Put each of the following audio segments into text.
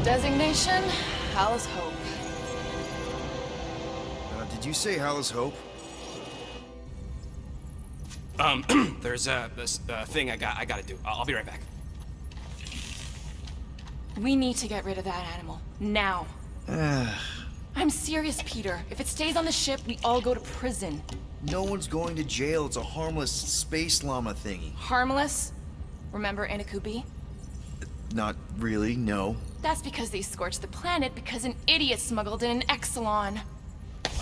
Designation, Hal's Hope. Did you say Hal's Hope? There's this thing I gotta do. I'll be right back. We need to get rid of that animal. Now. I'm serious, Peter. If it stays on the ship, we all go to prison. No one's going to jail. It's a harmless space llama thingy. Harmless? Remember Inakubi? Not really, no. That's because they scorched the planet because an idiot smuggled in an Exelon.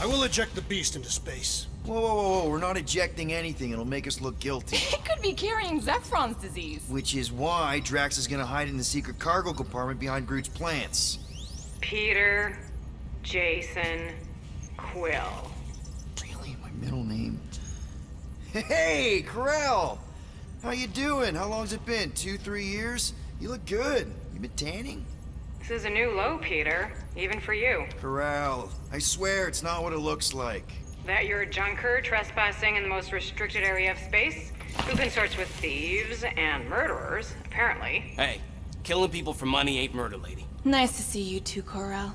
I will eject the beast into space. Whoa. We're not ejecting anything. It'll make us look guilty. It could be carrying Zephron's disease. Which is why Drax is gonna hide in the secret cargo compartment behind Groot's plants. Peter, Jason, Quill. Really? My middle name? Hey, Corell! How you doing? How long's it been? 2-3 years? You look good. You been tanning? This is a new low, Peter. Even for you. Corell, I swear it's not what it looks like. That you're a junker trespassing in the most restricted area of space? Who consorts with thieves and murderers, apparently. Hey, killing people for money ain't murder, lady. Nice to see you too, Corel.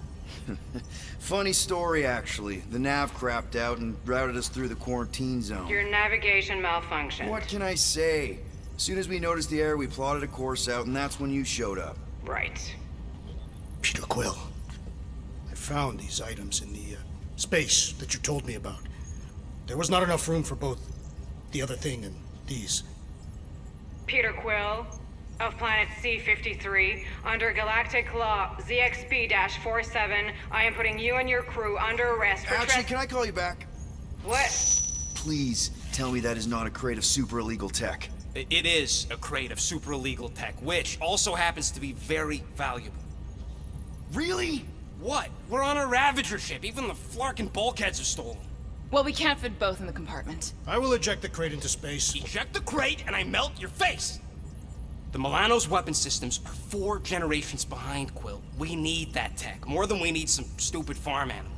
Funny story, actually. The nav crapped out and routed us through the quarantine zone. Your navigation malfunctioned. What can I say? As soon as we noticed the error, we plotted a course out, and that's when you showed up. Right. Peter Quill, I found these items in the space that you told me about. There was not enough room for both the other thing and these. Peter Quill, of planet C-53, under Galactic Law ZXB-47, I am putting you and your crew under arrest for Actually, can I call you back? What? Please, tell me that is not a crate of super illegal tech. It is a crate of super illegal tech, which also happens to be very valuable. Really? What? We're on a Ravager ship. Even the Flarkin bulkheads are stolen. Well, we can't fit both in the compartment. I will eject the crate into space. Eject the crate and I melt your face! The Milano's weapon systems are 4 generations behind, Quill. We need that tech, more than we need some stupid farm animal.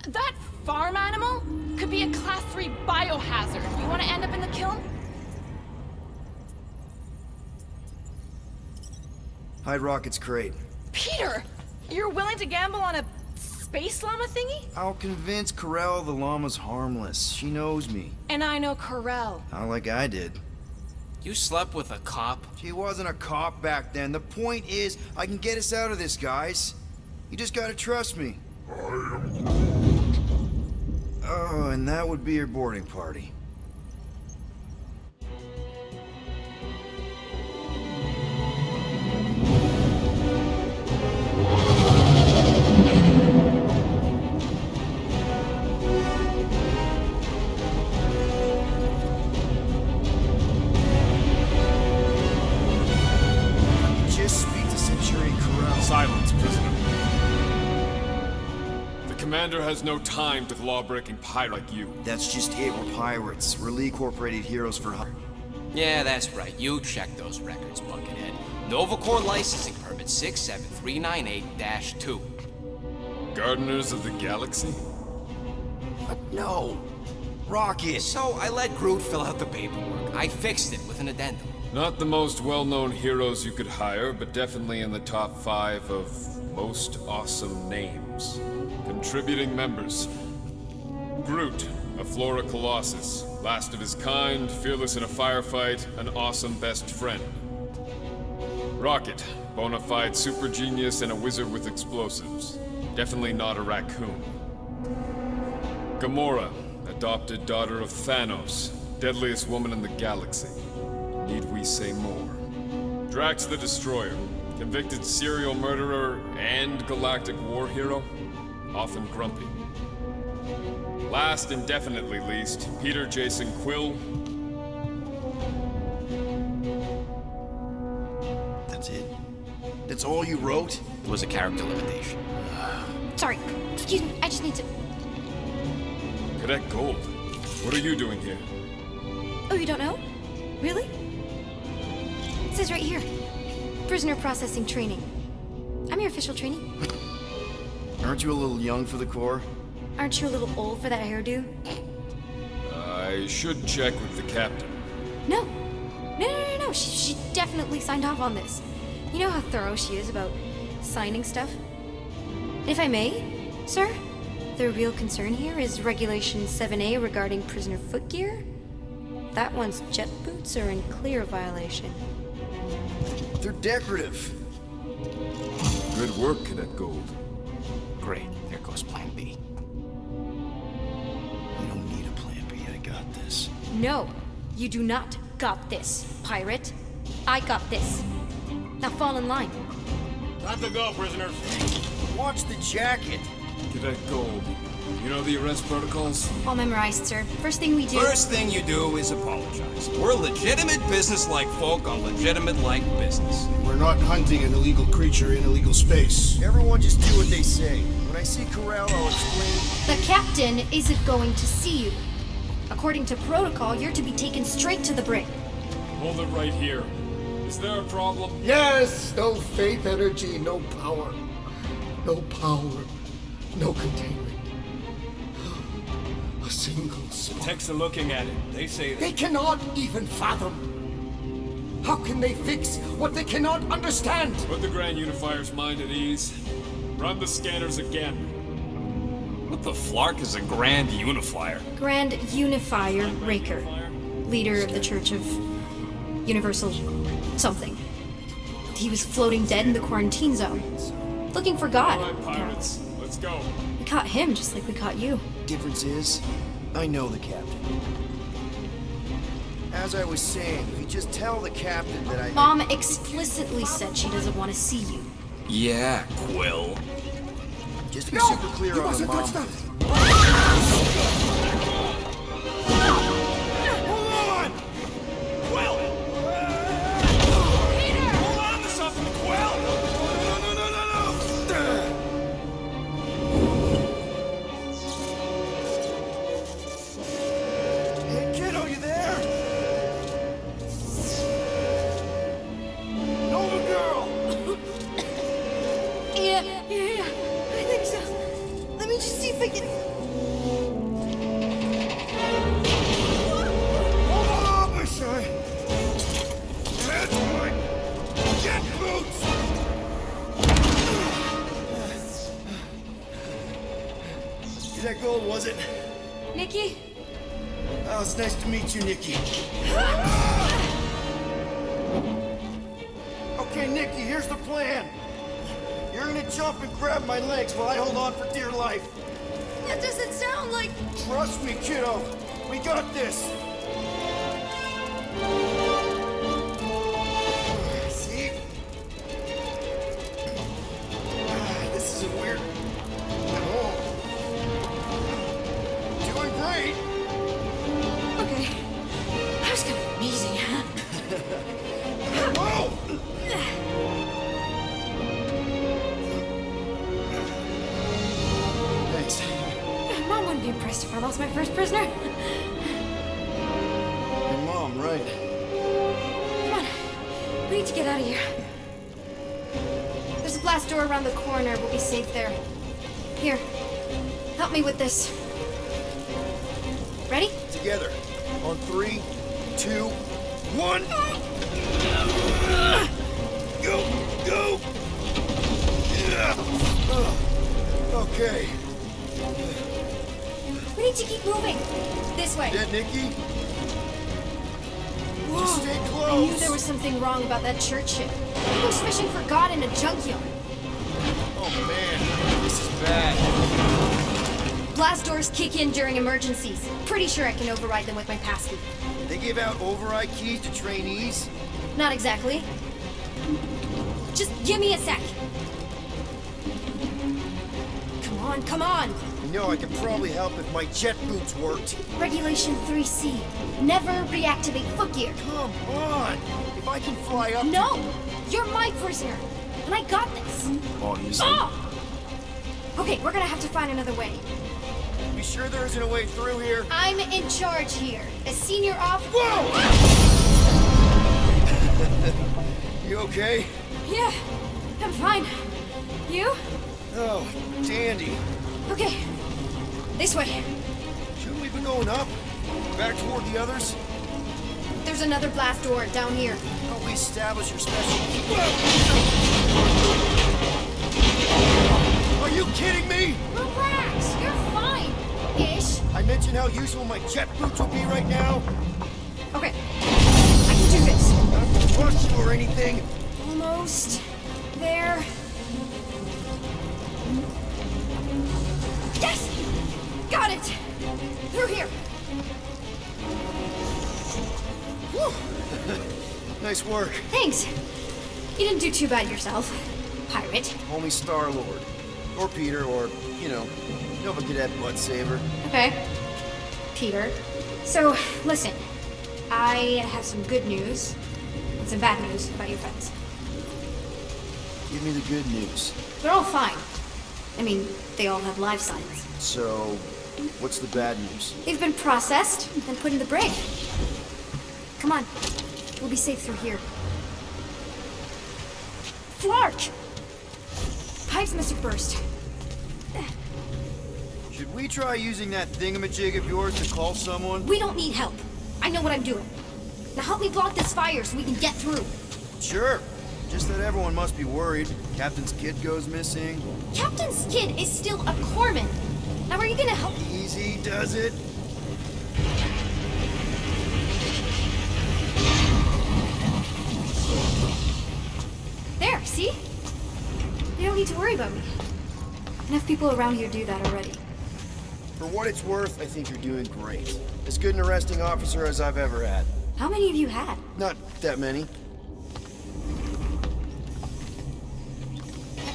That farm animal could be a Class 3 biohazard. You want to end up in the kiln? Hide Rocket's crate. Peter! You're willing to gamble on a space llama thingy? I'll convince Corell the llama's harmless. She knows me. And I know Corel. Not like I did. You slept with a cop? She wasn't a cop back then. The point is, I can get us out of this, guys. You just gotta trust me. Oh, and that would be your boarding party. Silence, prisoner. The commander has no time with law-breaking pirate like you. That's just it. We're pirates. We're Lee Corporated heroes for hire. Yeah, that's right. You check those records, Buckethead. Novacore licensing permit 67398-2. Gardeners of the Galaxy? What? No. Rocket. So I let Groot fill out the paperwork. I fixed it with an addendum. Not the most well-known heroes you could hire, but definitely in the top 5 of most awesome names. Contributing members. Groot, a Flora Colossus. Last of his kind, fearless in a firefight, an awesome best friend. Rocket, bona fide super genius and a wizard with explosives. Definitely not a raccoon. Gamora, adopted daughter of Thanos, deadliest woman in the galaxy. Need we say more? Drax the Destroyer, convicted serial murderer and galactic war hero, often grumpy. Last and definitely least, Peter Jason Quill. That's it? That's all you wrote? It was a character limitation. Sorry, excuse me, I just need to... Cadet Gold, what are you doing here? Oh, you don't know? Really? It says right here. Prisoner processing training. I'm your official trainee. Aren't you a little young for the Corps? Aren't you a little old for that hairdo? I should check with the captain. No. No. She definitely signed off on this. You know how thorough she is about signing stuff. If I may, sir, the real concern here is Regulation 7A regarding prisoner footgear. That one's jet boots are in clear violation. They're decorative. Good work, Cadet Gold. Great. There goes Plan B. You don't need a plan B. I got this. No, you do not got this, pirate. I got this. Now fall in line. Time to go, prisoners. Watch the jacket. Cadet Gold, you know the arrest protocols? All memorized, sir. First thing we do... First thing you do is apologize. We're legitimate business-like folk on legitimate-like business. We're not hunting an illegal creature in illegal space. Everyone just do what they say. When I see Corral, I'll explain. The captain isn't going to see you. According to protocol, you're to be taken straight to the brig. Hold it right here. Is there a problem? Yes, no faith energy, no power. No power, no containment. A single spark. Techs are looking at it. They say They cannot even fathom. How can they fix what they cannot understand? Put the Grand Unifier's mind at ease. Run the scanners again. What the flark is a Grand Unifier? Grand Unifier Raker, leader of the Church of Universal something. He was floating dead in the quarantine zone, looking for God. All right, pirates. Let's go. We caught him just like we caught you. Difference is, I know the captain. As I was saying, if you just tell the captain that I... Mom explicitly said she doesn't want to see you. Yeah, Quill. Just to be super clear You on the mustn't mom. touch that! Hold on! Quill! Hold on to something, Quill! Hey, kiddo, you there? Nova girl! Yeah, I think so. Let me just see if I can... Hold on, my son! That's my jet boots! That gold, was it? Nikki? Oh, it's nice to meet you, Nikki. Okay, Nikki, here's the plan. You're gonna jump and grab my legs while I hold on for dear life. That doesn't sound like... Trust me, kiddo. We got this. See? This isn't weird at all. Doing great. Okay. That was kind of amazing, huh? Whoa! Thanks. Mom wouldn't be impressed if I lost my first prisoner. Your mom, right? Come on. We need to get out of here. There's a blast door around the corner. We'll be safe there. Here. Help me with this. Ready? Together. On 3, 2, 1. Go! Go! Okay. We need to keep moving. This way. Dead Nikki? Just stay I knew close. there was something wrong about that church ship. He was fishing for God in a junkyard. Oh man, this is bad. Blast doors kick in during emergencies. Pretty sure I can override them with my passkey. They give out override keys to trainees? Not exactly. Just give me a sec. Come on, come on. You know I could probably help if my jet boots worked. Regulation 3C. Never reactivate footgear. Come on! If I can fly up No! You're my prisoner. And I got this. Obviously. Oh! Okay, we're gonna have to find another way. You sure there isn't a way through here? I'm in charge here. As senior officer. Whoa! You okay? Yeah, I'm fine. You? Oh, dandy. Okay. This way. Shouldn't we be going up? Back toward the others? There's another blast door down here. Don't we establish your special... useful my jet boots would be right now? Okay, I can do this. Not to rush you or anything. Almost there. Yes! Got it! Through here. Whew. Nice work. Thanks. You didn't do too bad yourself, pirate. Homie Star-Lord. Or Peter, or, Nova Cadet Butt Saver. Okay. Peter. So, listen. I have some good news and some bad news about your friends. Give me the good news. They're all fine. I mean, they all have life signs. So, what's the bad news? They've been processed and put in the brig. Come on. We'll be safe through here. Flark! Pipes must have burst. Should we try using that thingamajig of yours to call someone? We don't need help. I know what I'm doing. Now help me block this fire so we can get through. Sure. Just that everyone must be worried. Captain's kid goes missing. Captain's kid is still a corpsman. Now are you gonna help? Easy does it. There, see? You don't need to worry about me. Enough people around here do that already. For what it's worth, I think you're doing great. As good an arresting officer as I've ever had. How many of you had? Not that many.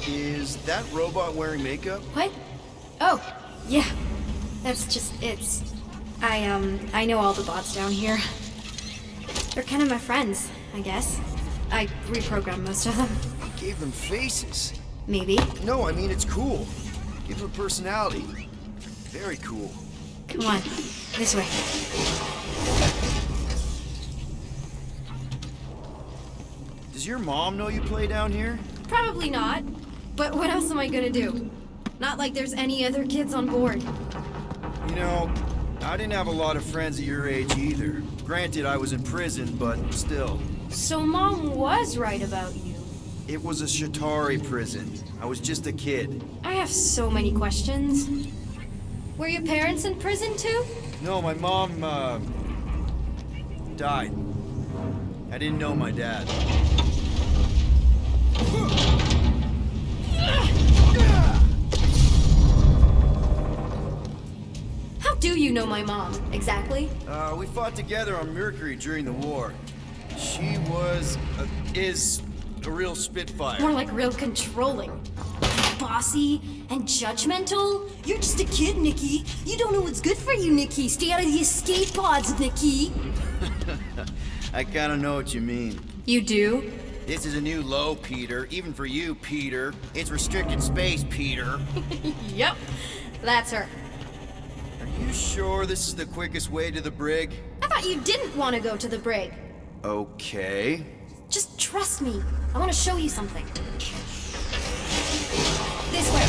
Is that robot wearing makeup? What? Oh, yeah. That's just, I know all the bots down here. They're kind of my friends, I guess. I reprogrammed most of them. Gave them faces. Maybe. No, I mean it's cool. Give them personality. Very cool. Come on, this way. Does your mom know you play down here? Probably not. But what else am I gonna do? Not like there's any other kids on board. You know, I didn't have a lot of friends at your age either. Granted, I was in prison, but still. So Mom was right about you. It was a Shatari prison. I was just a kid. I have so many questions. Were your parents in prison too? No, my mom, died. I didn't know my dad. How do you know my mom, exactly? We fought together on Mercury during the war. She is a real spitfire. More like real controlling. Bossy and judgmental? You're just a kid, Nikki. You don't know what's good for you, Nikki. Stay out of the escape pods, Nikki. I kinda know what you mean. You do? This is a new low, Peter. Even for you, Peter. It's restricted space, Peter. Yep. That's her. Are you sure this is the quickest way to the brig? I thought you didn't want to go to the brig. Okay. Just trust me. I want to show you something. This way.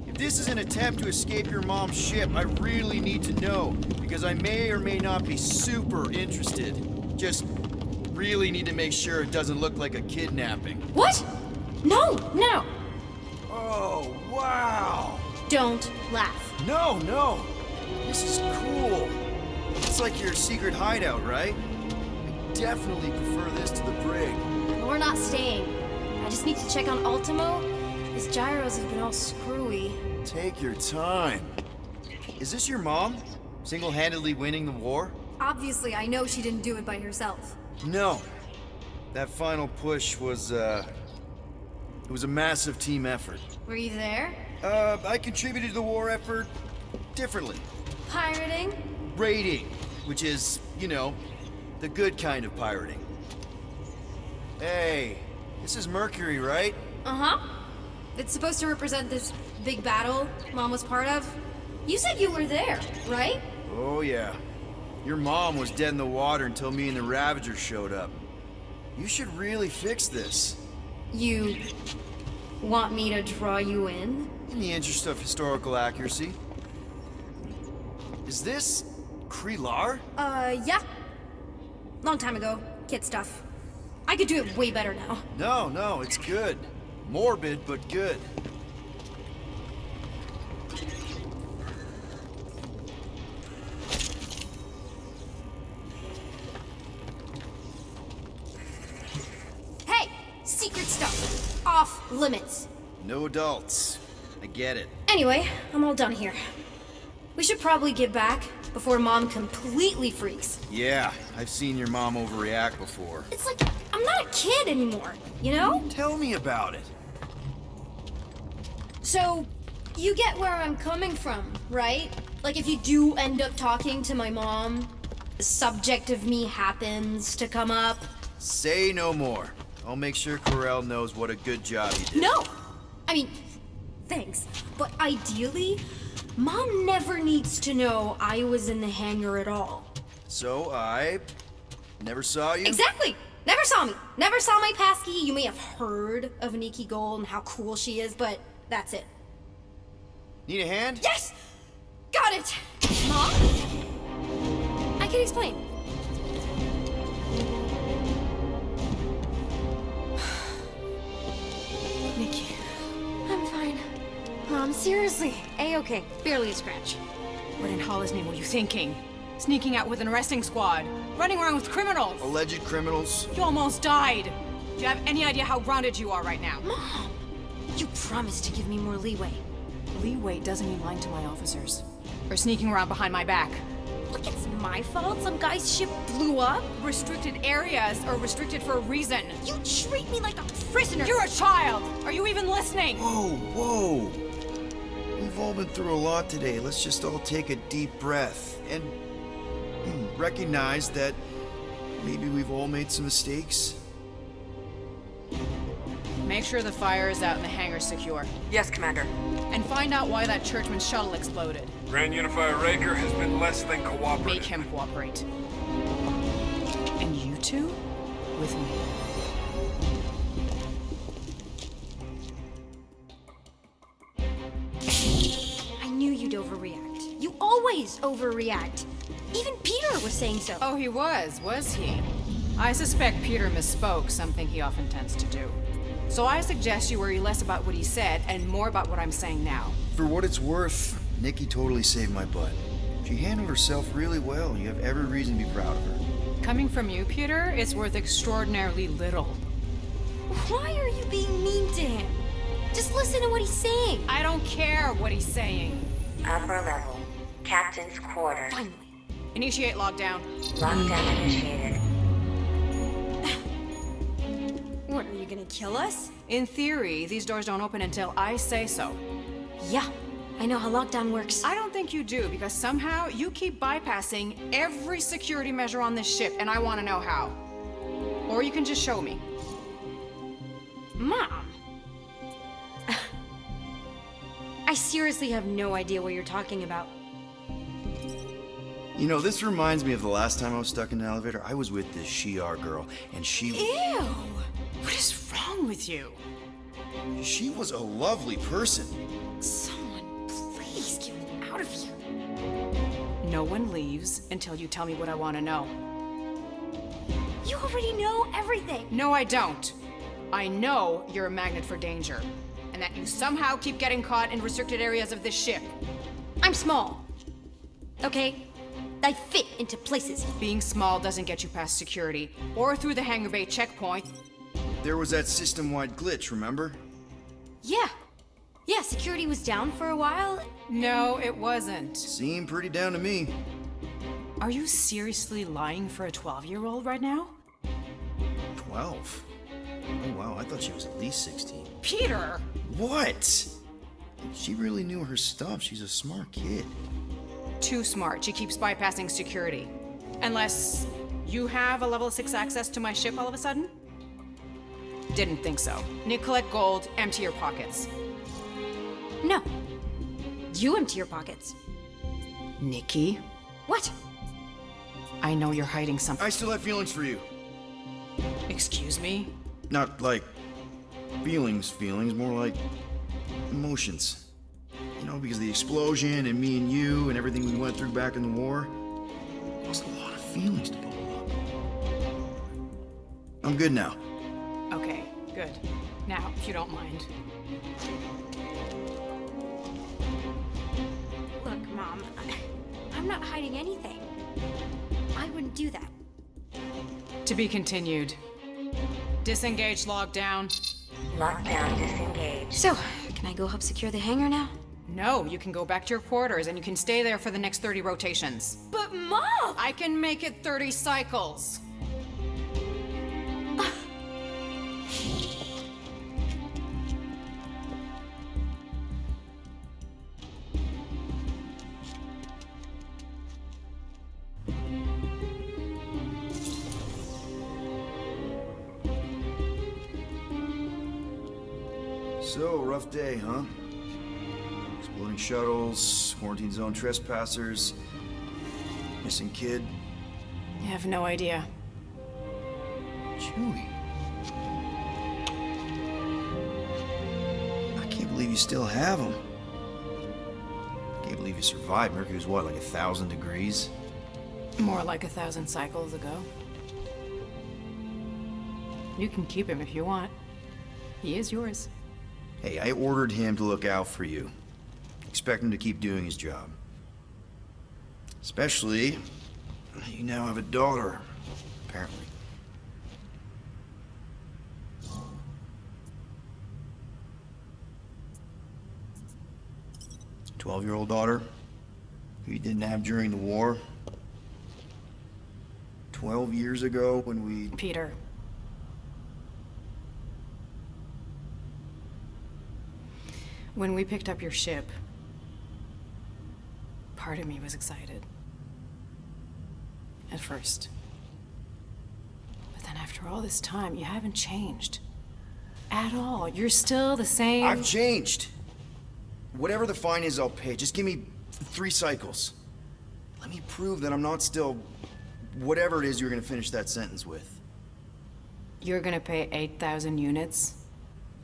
If this is an attempt to escape your mom's ship, I really need to know, because I may or may not be super interested. Just really need to make sure it doesn't look like a kidnapping. What? No, no. Oh, wow! Don't laugh. No, no! This is cool. It's like your secret hideout, right? I definitely prefer this to the brig. We're not staying. I just need to check on Ultimo. His gyros have been all screwy. Take your time. Is this your mom? Single-handedly winning the war? Obviously, I know she didn't do it by herself. No. That final push was, it was a massive team effort. Were you there? I contributed to the war effort differently. Pirating? Raiding, which is, the good kind of pirating. Hey, this is Mercury, right? Uh-huh. It's supposed to represent this big battle Mom was part of. You said you were there, right? Oh, yeah. Your mom was dead in the water until me and the Ravagers showed up. You should really fix this. You want me to draw you in? In the interest of historical accuracy. Is this Krelar? Yeah. Long time ago. Kid stuff. I could do it way better now. No, it's good. Morbid, but good. secret stuff off limits. No adults. I get it. Anyway, I'm all done here. We should probably get back before Mom completely freaks. Yeah, I've seen your mom overreact before. It's like I'm not a kid anymore, you know? Tell me about it. So, you get where I'm coming from, right? Like if you do end up talking to my mom, the subject of me happens to come up. Say no more. I'll make sure Corell knows what a good job you did. No! I mean, thanks. But ideally, Mom never needs to know I was in the hangar at all. So I never saw you? Exactly! Never saw me. Never saw my passkey. You may have heard of Nikki Gold and how cool she is, but that's it. Need a hand? Yes! Got it! Mom? I can explain. Nikki. I'm fine. Mom, seriously. A-okay. Barely a scratch. What in Hollis' name were you thinking? Sneaking out with an arresting squad? Running around with criminals? Alleged criminals? You almost died! Do you have any idea how grounded you are right now? Mom! You promised to give me more leeway. Leeway doesn't mean lying to my officers. Or sneaking around behind my back. Look, it's my fault some guy's ship blew up. Restricted areas are restricted for a reason. You treat me like a prisoner. You're a child! Are you even listening? Whoa. We've all been through a lot today. Let's just all take a deep breath and recognize that maybe we've all made some mistakes. Make sure the fire is out and the hangar's secure. Yes, Commander. And find out why that churchman's shuttle exploded. Grand Unifier Raker has been less than cooperative. Make him cooperate. And you two? With me. I knew you'd overreact. You always overreact. Even Peter was saying so. Oh, he was he? I suspect Peter misspoke, something he often tends to do. So I suggest you worry less about what he said and more about what I'm saying now. For what it's worth, Nikki totally saved my butt. She handled herself really well. You have every reason to be proud of her. Coming from you, Peter, it's worth extraordinarily little. Why are you being mean to him? Just listen to what he's saying. I don't care what he's saying. Upper level. Captain's quarters. Finally. Initiate lockdown. Lockdown initiated. What, are you gonna kill us? In theory, these doors don't open until I say so. Yeah, I know how lockdown works. I don't think you do, because somehow you keep bypassing every security measure on this ship, and I want to know how. Or you can just show me. Mom! I seriously have no idea what you're talking about. You know, this reminds me of the last time I was stuck in an elevator. I was with this Shi'ar girl, and she What is wrong with you? was a lovely person. Someone, please get me out of here. No one leaves until you tell me what I want to know. You already know everything. No, I don't. I know you're a magnet for danger, and that you somehow keep getting caught in restricted areas of this ship. I'm small. Okay? I fit into places. Being small doesn't get you past security, or through the hangar bay checkpoint. There was that system-wide glitch, remember? Yeah. Yeah, security was down for a while. No, it wasn't. Seemed pretty down to me. Are you seriously lying for a 12-year-old right now? 12? Oh wow, I thought she was at least 16. Peter! What? She really knew her stuff. She's a smart kid. Too smart. She keeps bypassing security. Unless you have a level 6 access to my ship all of a sudden? Didn't think so. Nick, collect gold, empty your pockets. No. You empty your pockets. Nikki, What? I know you're hiding something. I still have feelings for you. Excuse me? Not like feelings, more like emotions. You know, because of the explosion and me and you and everything we went through back in the war. There's a lot of feelings to bubble up. I'm good now. Okay, good. Now, if you don't mind. Look, Mom, I'm not hiding anything. I wouldn't do that. To be continued. Disengage lockdown. Lockdown disengaged. So, can I go help secure the hangar now? No, you can go back to your quarters and you can stay there for the next 30 rotations. But Mom! I can make it 30 cycles. So, rough day, huh? Exploding shuttles, quarantine zone trespassers, missing kid. You have no idea. Chewie. I can't believe you still have him. Can't believe you survived. Mercury was what, like 1,000 degrees? More like 1,000 cycles ago. You can keep him if you want. He is yours. Hey, I ordered him to look out for you. Expect him to keep doing his job. Especially, you now have a daughter, apparently. A 12-year-old daughter who you didn't have during the war. 12 years ago when we... Peter. When we picked up your ship, part of me was excited. At first. But then after all this time, you haven't changed. At all. You're still the same. I've changed. Whatever the fine is, I'll pay. Just give me 3 cycles. Let me prove that I'm not still... whatever it is you're gonna finish that sentence with. You're gonna pay 8,000 units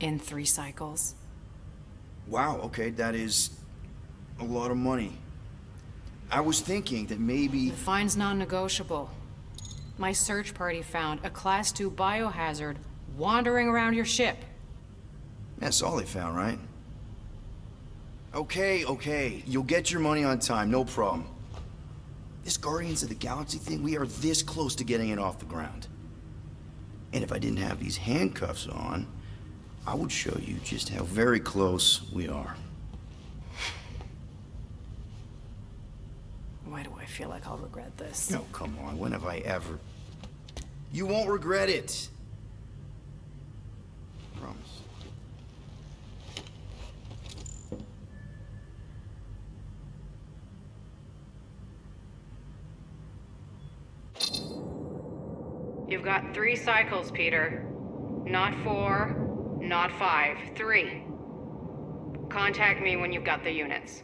in 3 cycles. Wow, okay, that is a lot of money. I was thinking that maybe... The fine's non-negotiable. My search party found a Class 2 biohazard wandering around your ship. That's all they found, right? Okay, you'll get your money on time, no problem. This Guardians of the Galaxy thing, we are this close to getting it off the ground. And if I didn't have these handcuffs on, I would show you just how very close we are. Why do I feel like I'll regret this? No, come on, when have I ever... You won't regret it. Promise. You've got 3 cycles, Peter. Not 4, not 5, 3. Contact me when you've got the units.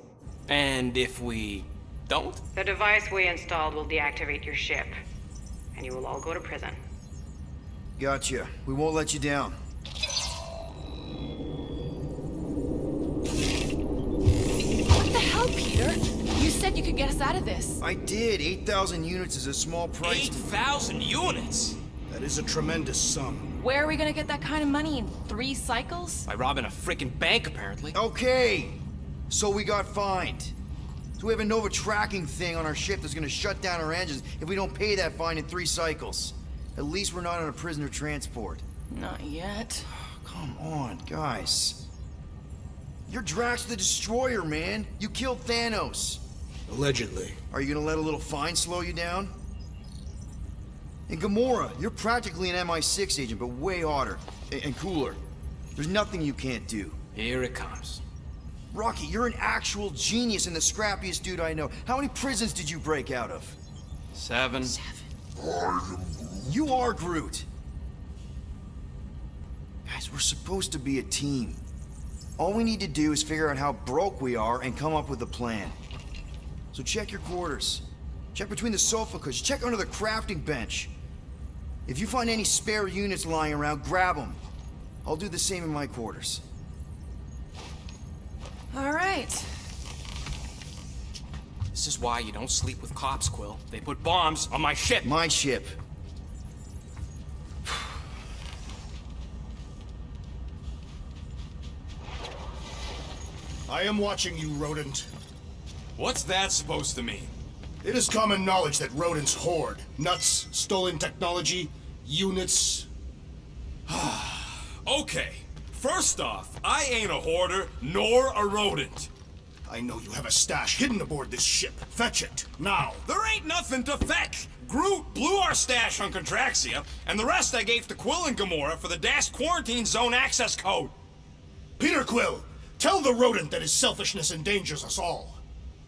And if we don't? The device we installed will deactivate your ship, and you will all go to prison. Gotcha. We won't let you down. What the hell, Peter? You said you could get us out of this. I did. 8,000 units is a small price. 8,000 units? That is a tremendous sum. Where are we gonna get that kind of money in 3 cycles? By robbing a freaking bank, apparently. Okay. So we got fined. So we have a Nova tracking thing on our ship that's gonna shut down our engines if we don't pay that fine in 3 cycles. At least we're not on a prisoner transport. Not yet. Come on, guys. You're Drax the Destroyer, man. You killed Thanos. Allegedly. Are you gonna let a little fine slow you down? And Gamora, you're practically an MI6 agent, but way hotter and cooler. There's nothing you can't do. Here it comes. Rocky, you're an actual genius and the scrappiest dude I know. How many prisons did you break out of? 7. You are Groot. Guys, we're supposed to be a team. All we need to do is figure out how broke we are and come up with a plan. So check your quarters. Check between the sofa cushions. Check under the crafting bench. If you find any spare units lying around, grab them. I'll do the same in my quarters. All right. This is why you don't sleep with cops, Quill. They put bombs on my ship. My ship. I am watching you, rodent. What's that supposed to mean? It is common knowledge that rodents hoard nuts, stolen technology, units. Okay, first off, I ain't a hoarder nor a rodent. I know you have a stash hidden aboard this ship. Fetch it, now. There ain't nothing to fetch. Groot blew our stash on Contraxia, and the rest I gave to Quill and Gamora for the DAS quarantine zone access code. Peter Quill, tell the rodent that his selfishness endangers us all.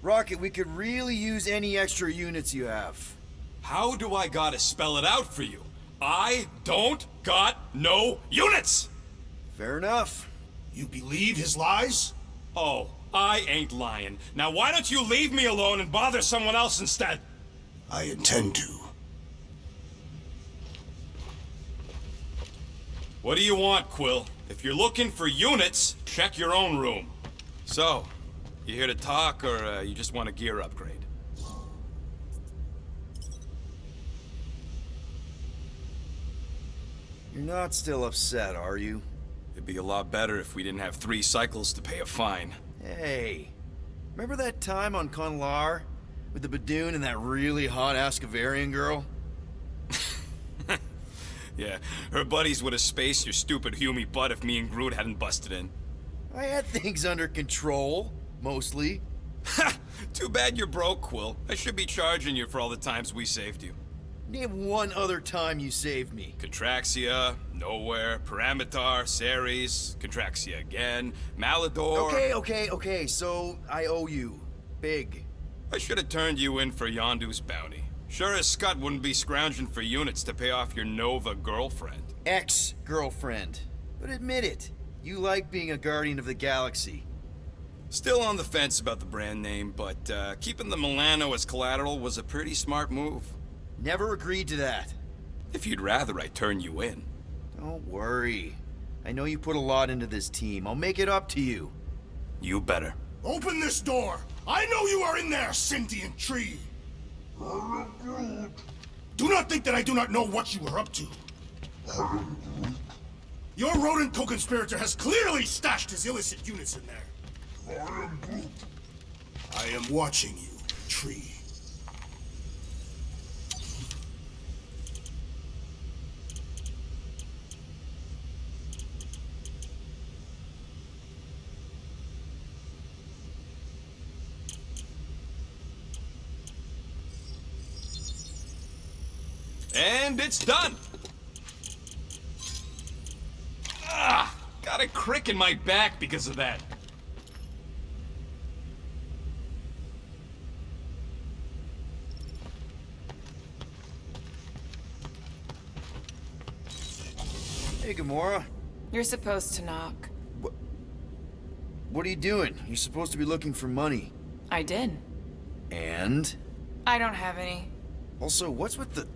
Rocket, we could really use any extra units you have. How do I gotta spell it out for you? I don't got no units! Fair enough. You believe his lies? Oh, I ain't lying. Now why don't you leave me alone and bother someone else instead? I intend to. What do you want, Quill? If you're looking for units, check your own room. So, you here to talk, or you just want a gear upgrade? You're not still upset, are you? It'd be a lot better if we didn't have 3 cycles to pay a fine. Hey, remember that time on Conlar? With the Badoon and that really hot Ascavarian girl? Yeah, her buddies would have spaced your stupid Humy butt if me and Groot hadn't busted in. I had things under control, mostly. Ha! Too bad you're broke, Quill. I should be charging you for all the times we saved you. Name one other time you saved me. Contraxia, Nowhere, Paramitar, Ceres, Contraxia again, Malador... Okay, so I owe you. Big. I should have turned you in for Yondu's bounty. Sure as Scott wouldn't be scrounging for units to pay off your Nova girlfriend. Ex-girlfriend. But admit it, you like being a Guardian of the Galaxy. Still on the fence about the brand name, but keeping the Milano as collateral was a pretty smart move. Never agreed to that. If you'd rather I turn you in. Don't worry. I know you put a lot into this team. I'll make it up to you. You better. Open this door! I know you are in there, sentient tree! Do not think that I do not know what you are up to. Your rodent co-conspirator has clearly stashed his illicit units in there. I am watching you, tree. And it's done! Ah! Got a crick in my back because of that. Hey, Gamora. You're supposed to knock. What are you doing? You're supposed to be looking for money. I did. And? I don't have any. Also, what's with the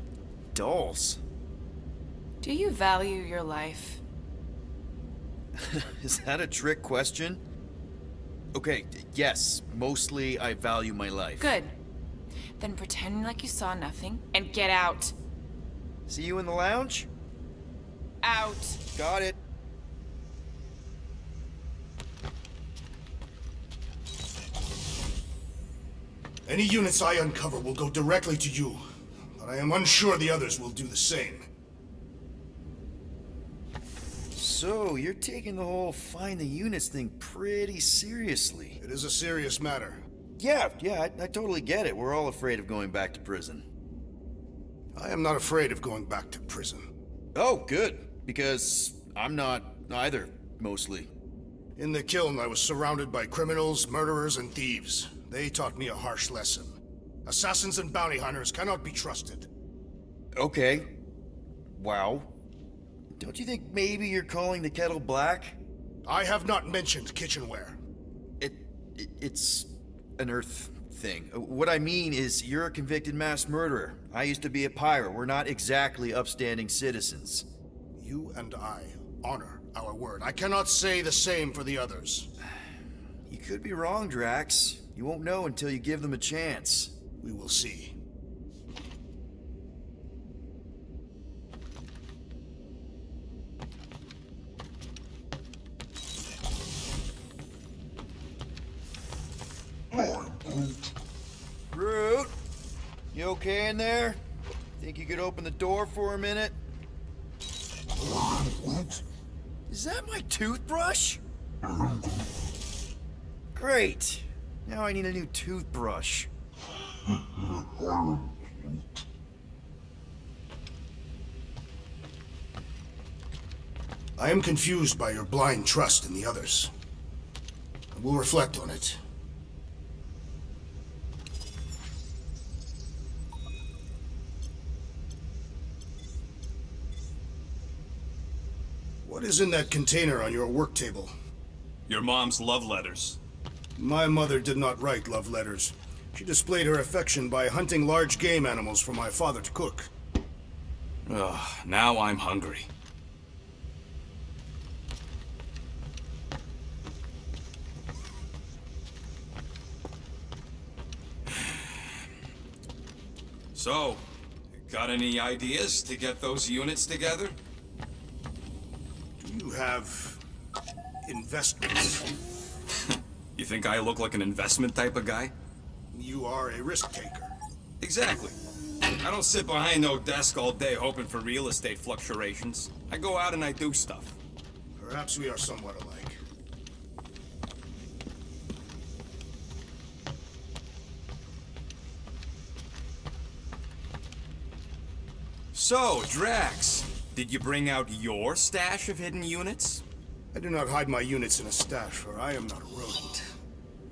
dolls? Do you value your life? Is that a trick question? Okay, yes, mostly I value my life. Good. Then pretend like you saw nothing and get out. See you in the lounge? Out. Got it. Any units I uncover will go directly to you, but I am unsure the others will do the same. So, you're taking the whole find the units thing pretty seriously. It is a serious matter. Yeah, I totally get it. We're all afraid of going back to prison. I am not afraid of going back to prison. Oh, good. Because I'm not either, mostly. In the kiln, I was surrounded by criminals, murderers, and thieves. They taught me a harsh lesson. Assassins and bounty hunters cannot be trusted. Okay. Wow. Don't you think maybe you're calling the kettle black? I have not mentioned kitchenware. It's an Earth thing. What I mean is, you're a convicted mass murderer. I used to be a pirate. We're not exactly upstanding citizens. You and I honor our word. I cannot say the same for the others. You could be wrong, Drax. You won't know until you give them a chance. We will see. Groot, you okay in there? Think you could open the door for a minute? Is that my toothbrush? Great. Now I need a new toothbrush. I am confused by your blind trust in the others. I will reflect on it. What is in that container on your work table? Your mom's love letters. My mother did not write love letters. She displayed her affection by hunting large game animals for my father to cook. Ugh, now I'm hungry. So, got any ideas to get those units together? Do you have investments? You think I look like an investment type of guy? You are a risk taker. Exactly. I don't sit behind no desk all day hoping for real estate fluctuations. I go out and I do stuff. Perhaps we are somewhat alike. So, Drax, did you bring out your stash of hidden units? I do not hide my units in a stash, for I am not a rodent.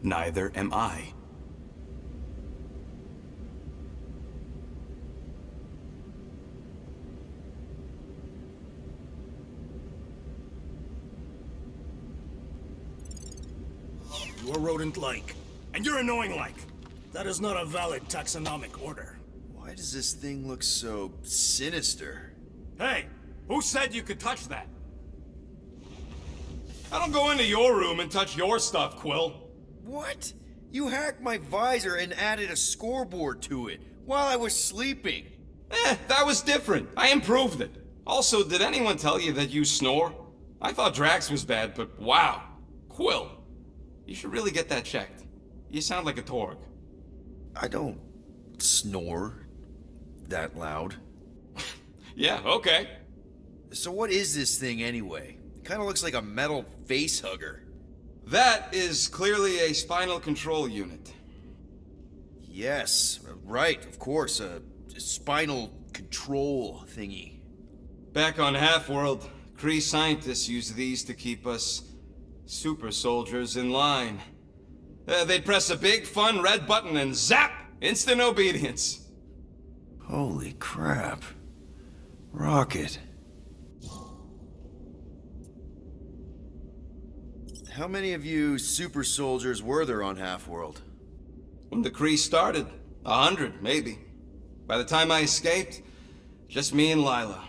Neither am I. You are rodent-like, and you're annoying-like. That is not a valid taxonomic order. Why does this thing look so sinister? Hey, who said you could touch that? I don't go into your room and touch your stuff, Quill. What? You hacked my visor and added a scoreboard to it while I was sleeping. That was different. I improved it. Also, did anyone tell you that you snore? I thought Drax was bad, but wow. Quill, you should really get that checked. You sound like a Torg. I don't snore that loud. Yeah, okay. So what is this thing anyway? It kind of looks like a metal face hugger. That is clearly a spinal control unit. Yes, right, of course, a spinal control thingy. Back on Half-World, Kree scientists use these to keep us super soldiers in line. They'd press a big, fun red button and zap! Instant obedience. Holy crap. Rocket. How many of you super soldiers were there on Half-World? When the Kree started, 100, maybe. By the time I escaped, just me and Lila.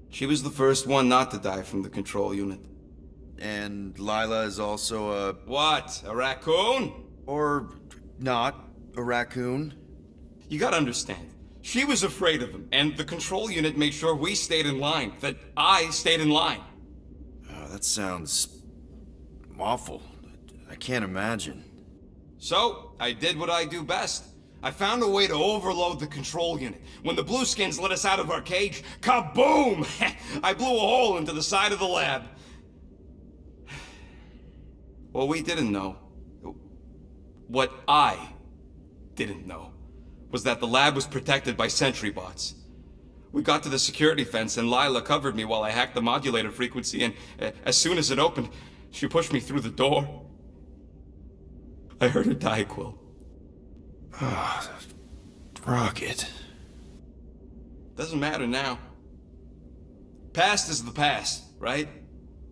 She was the first one not to die from the control unit. And Lila is also a... What? A raccoon? Or not a raccoon? You gotta understand. She was afraid of him, and the control unit made sure we stayed in line, that I stayed in line. Oh, that sounds awful. I can't imagine. So, I did what I do best. I found a way to overload the control unit. When the Blueskins let us out of our cage, kaboom! I blew a hole into the side of the lab. Well, we didn't know. What I didn't know was that the lab was protected by sentry bots. We got to the security fence and Lila covered me while I hacked the modulator frequency, and as soon as it opened, she pushed me through the door. I heard her die, Quill. Ah, Rocket. Doesn't matter now. Past is the past, right?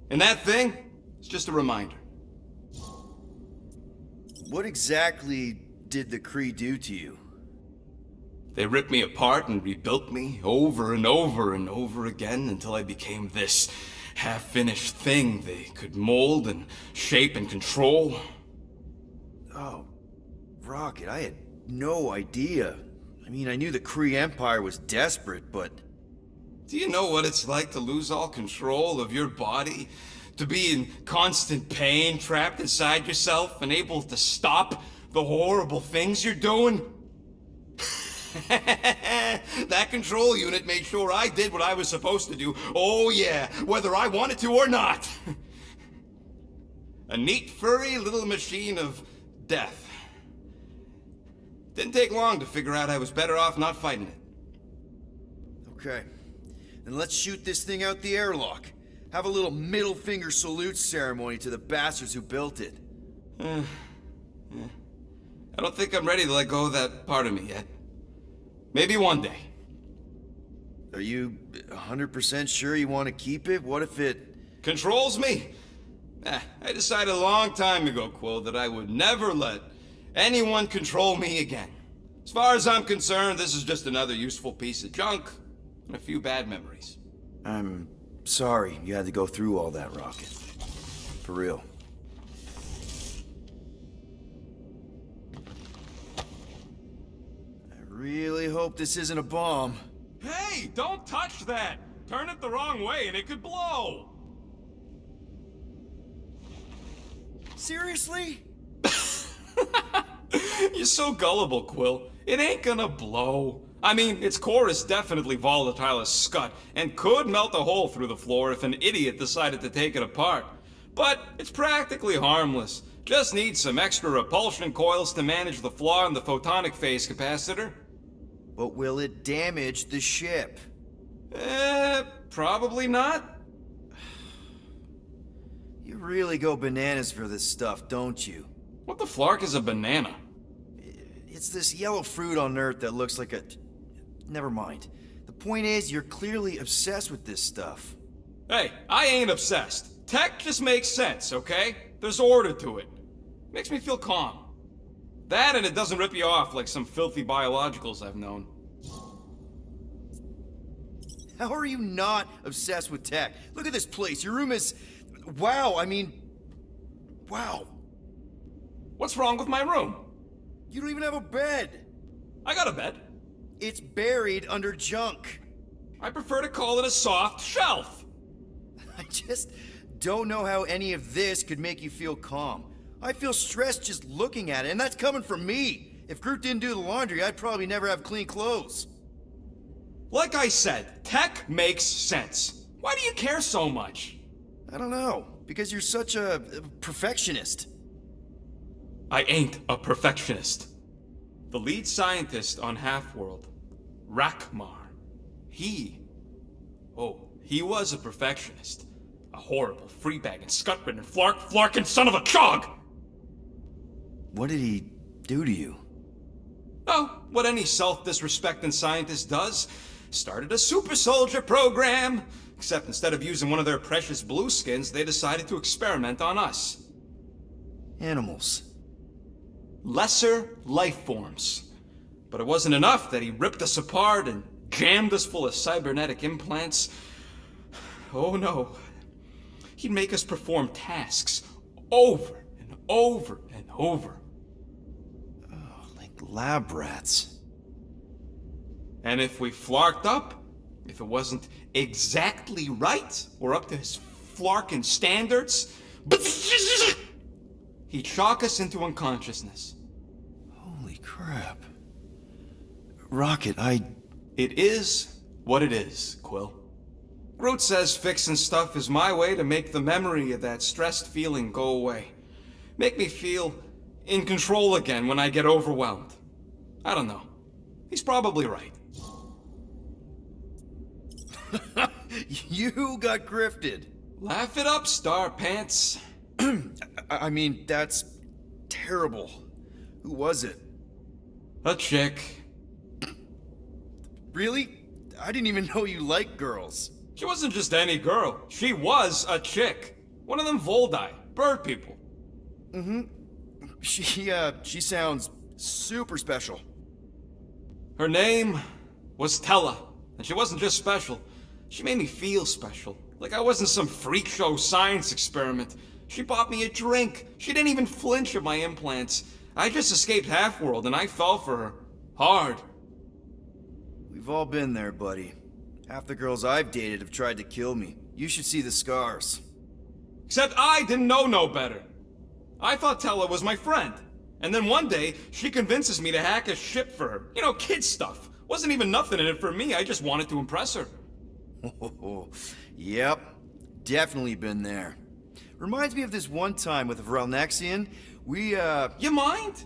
And that thing is just a reminder. What exactly did the Kree do to you? They ripped me apart and rebuilt me over and over and over again until I became this half-finished thing they could mold and shape and control. Oh, Rocket, I had no idea. I mean, I knew the Kree Empire was desperate, but... Do you know what it's like to lose all control of your body? To be in constant pain, trapped inside yourself, unable to stop the horrible things you're doing? That control unit made sure I did what I was supposed to do. Oh yeah, whether I wanted to or not. A neat, furry little machine of death. Didn't take long to figure out I was better off not fighting it. Okay. Then let's shoot this thing out the airlock. Have a little middle finger salute ceremony to the bastards who built it. I don't think I'm ready to let go of that part of me yet. Maybe one day. Are you 100% sure you want to keep it? What if it... Controls me? I decided a long time ago, Quill, that I would never let anyone control me again. As far as I'm concerned, this is just another useful piece of junk and a few bad memories. I'm sorry you had to go through all that, Rocket. For real. I really hope this isn't a bomb. Hey, don't touch that! Turn it the wrong way and it could blow! Seriously? You're so gullible, Quill. It ain't gonna blow. I mean, its core is definitely volatile as scut, and could melt a hole through the floor if an idiot decided to take it apart. But it's practically harmless. Just needs some extra repulsion coils to manage the flaw in the photonic phase capacitor. But will it damage the ship? Probably not. You really go bananas for this stuff, don't you? What the flark is a banana? It's this yellow fruit on Earth that looks like a... Never mind. The point is, you're clearly obsessed with this stuff. Hey, I ain't obsessed. Tech just makes sense, okay? There's order to it. Makes me feel calm. That and it doesn't rip you off like some filthy biologicals I've known. How are you not obsessed with tech? Look at this place. Your room is... Wow, I mean... Wow. What's wrong with my room? You don't even have a bed. I got a bed. It's buried under junk. I prefer to call it a soft shelf. I just don't know how any of this could make you feel calm. I feel stressed just looking at it, and that's coming from me. If Groot didn't do the laundry, I'd probably never have clean clothes. Like I said, tech makes sense. Why do you care so much? I don't know, because you're such a perfectionist. I ain't a perfectionist. The lead scientist on Half-World, Rakmar, he was a perfectionist. A horrible, free-bagging, scut-ridden, flarkin' son of a chog! What did he do to you? Oh, what any self-disrespecting scientist does. Started a super soldier program. Except instead of using one of their precious blueskins, they decided to experiment on us. Animals. Lesser life forms. But it wasn't enough that he ripped us apart and jammed us full of cybernetic implants. Oh no. He'd make us perform tasks over and over and over. Oh, like lab rats. And if we flarked up, if it wasn't exactly right or up to his flarkin' standards, he'd shock us into unconsciousness. Holy crap. Rocket, It is what it is, Quill. Groot says fixing stuff is my way to make the memory of that stressed feeling go away. Make me feel in control again when I get overwhelmed. I don't know. He's probably right. You got grifted. Laugh it up, Star Pants. I mean, that's terrible. Who was it? A chick. Really? I didn't even know you liked girls. She wasn't just any girl. She was a chick. One of them Voldi, bird people. Mm-hmm. She sounds super special. Her name was Tella, and she wasn't just special. She made me feel special, like I wasn't some freak show science experiment. She bought me a drink. She didn't even flinch at my implants. I just escaped Half-World, and I fell for her. Hard. We've all been there, buddy. Half the girls I've dated have tried to kill me. You should see the scars. Except I didn't know no better. I thought Tella was my friend. And then one day, she convinces me to hack a ship for her. You know, kid stuff. Wasn't even nothing in it for me, I just wanted to impress her. Yep, definitely been there. Reminds me of this one time with Vrelnexian. You mind?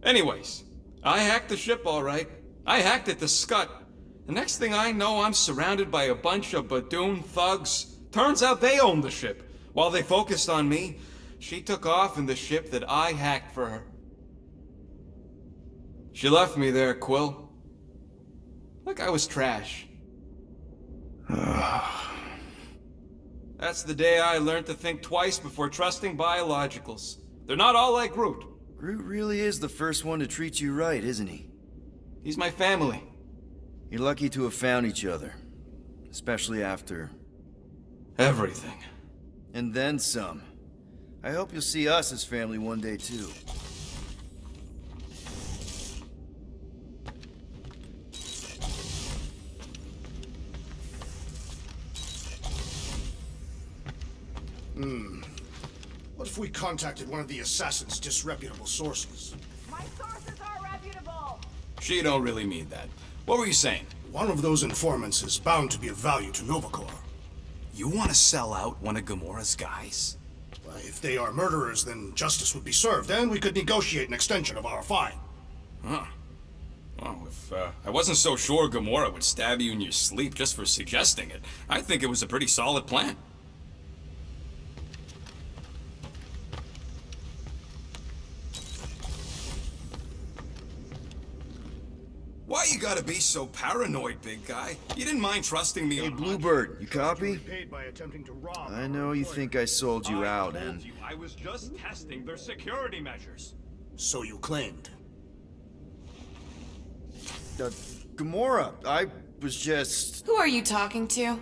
Anyways, I hacked the ship all right. I hacked it to Scut. The next thing I know, I'm surrounded by a bunch of Badoon thugs. Turns out they owned the ship. While they focused on me, she took off in the ship that I hacked for her. She left me there, Quill. Like I was trash. That's the day I learned to think twice before trusting biologicals. They're not all like Groot. Groot really is the first one to treat you right, isn't he? He's my family. You're lucky to have found each other. Especially after... everything. And then some. I hope you'll see us as family one day, too. What if we contacted one of the assassin's disreputable sources? My sources are reputable. She don't really mean that. What were you saying? One of those informants is bound to be of value to Novacore. You want to sell out one of Gamora's guys? If they are murderers, then justice would be served, and we could negotiate an extension of our fine. Huh. Well, if I wasn't so sure Gamora would stab you in your sleep just for suggesting it, I think it was a pretty solid plan. Why you gotta be so paranoid, big guy? You didn't mind trusting me Hey, on... Bluebird, you copy? Paid by attempting to rob I know you think I sold you out, and... I was just testing their security measures. So you claimed. Gamora, I was just... Who are you talking to?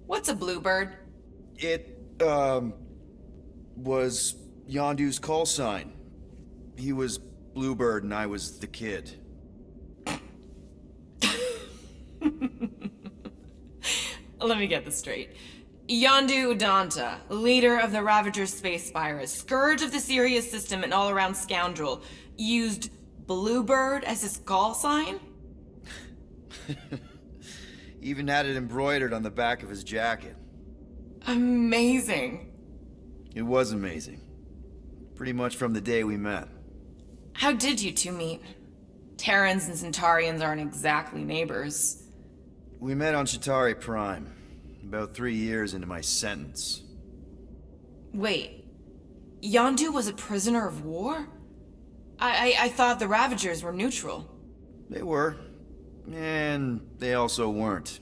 What's a bluebird? It, was Yondu's call sign. He was Bluebird and I was the kid. Let me get this straight. Yondu Udanta, leader of the Ravager's space virus, scourge of the Sirius system and all-around scoundrel, used Bluebird as his call sign? Even had it embroidered on the back of his jacket. Amazing. It was amazing. Pretty much from the day we met. How did you two meet? Terrans and Centaurians aren't exactly neighbors. We met on Chitauri Prime, about 3 years into my sentence. Wait, Yondu was a prisoner of war? I thought the Ravagers were neutral. They were, and they also weren't.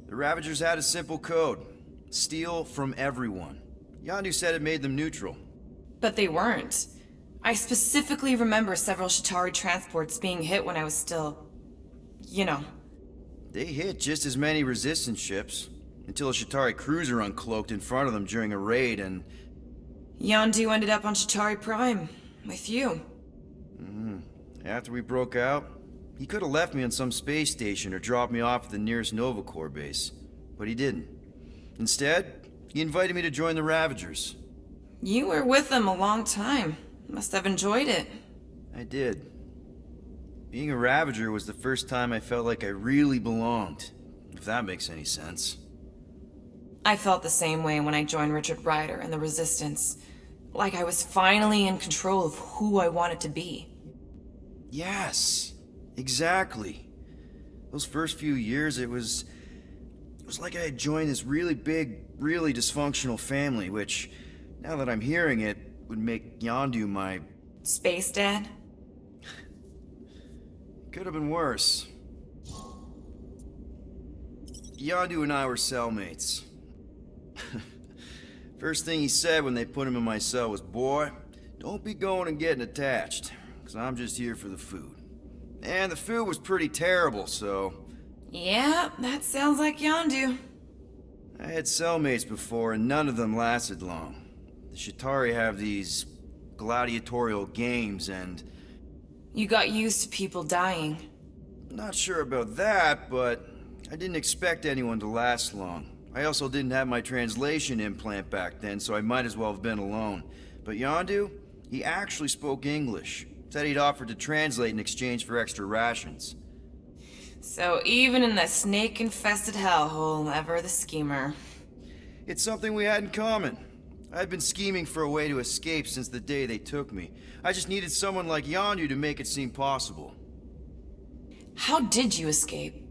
The Ravagers had a simple code. Steal from everyone. Yondu said it made them neutral. But they weren't. I specifically remember several Chitauri transports being hit when I was still... you know. They hit just as many resistance ships, until a Chitauri cruiser uncloaked in front of them during a raid and... Yondu ended up on Chitauri Prime, with you. After we broke out, he could have left me on some space station or dropped me off at the nearest Novacore base, but he didn't. Instead, he invited me to join the Ravagers. You were with them a long time. Must have enjoyed it. I did. Being a Ravager was the first time I felt like I really belonged, if that makes any sense. I felt the same way when I joined Richard Ryder and the Resistance. Like I was finally in control of who I wanted to be. Yes, exactly. Those first few years, it was like I had joined this really big, really dysfunctional family, which, now that I'm hearing it, would make Yondu my... Space Dad? Could have been worse. Yondu and I were cellmates. First thing he said when they put him in my cell was, "Boy, don't be going and getting attached, because I'm just here for the food." And the food was pretty terrible, so... Yeah, that sounds like Yondu. I had cellmates before, and none of them lasted long. The Chitauri have these gladiatorial games, and... You got used to people dying. Not sure about that, but I didn't expect anyone to last long. I also didn't have my translation implant back then, so I might as well have been alone. But Yondu, he actually spoke English. Said he'd offered to translate in exchange for extra rations. So even in the snake-infested hellhole, ever the schemer. It's something we had in common. I'd been scheming for a way to escape since the day they took me. I just needed someone like Yondu to make it seem possible. How did you escape?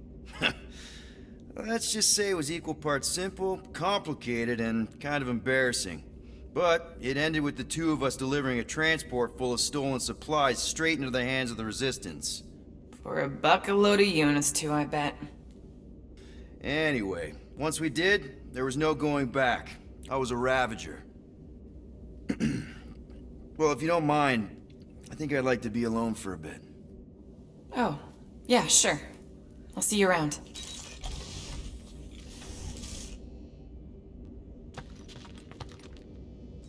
Let's just say it was equal parts simple, complicated, and kind of embarrassing. But it ended with the two of us delivering a transport full of stolen supplies straight into the hands of the Resistance. For a bucket-load of units too, I bet. Anyway, once we did, there was no going back. I was a Ravager. Well, if you don't mind, I think I'd like to be alone for a bit. Oh, yeah, sure. I'll see you around.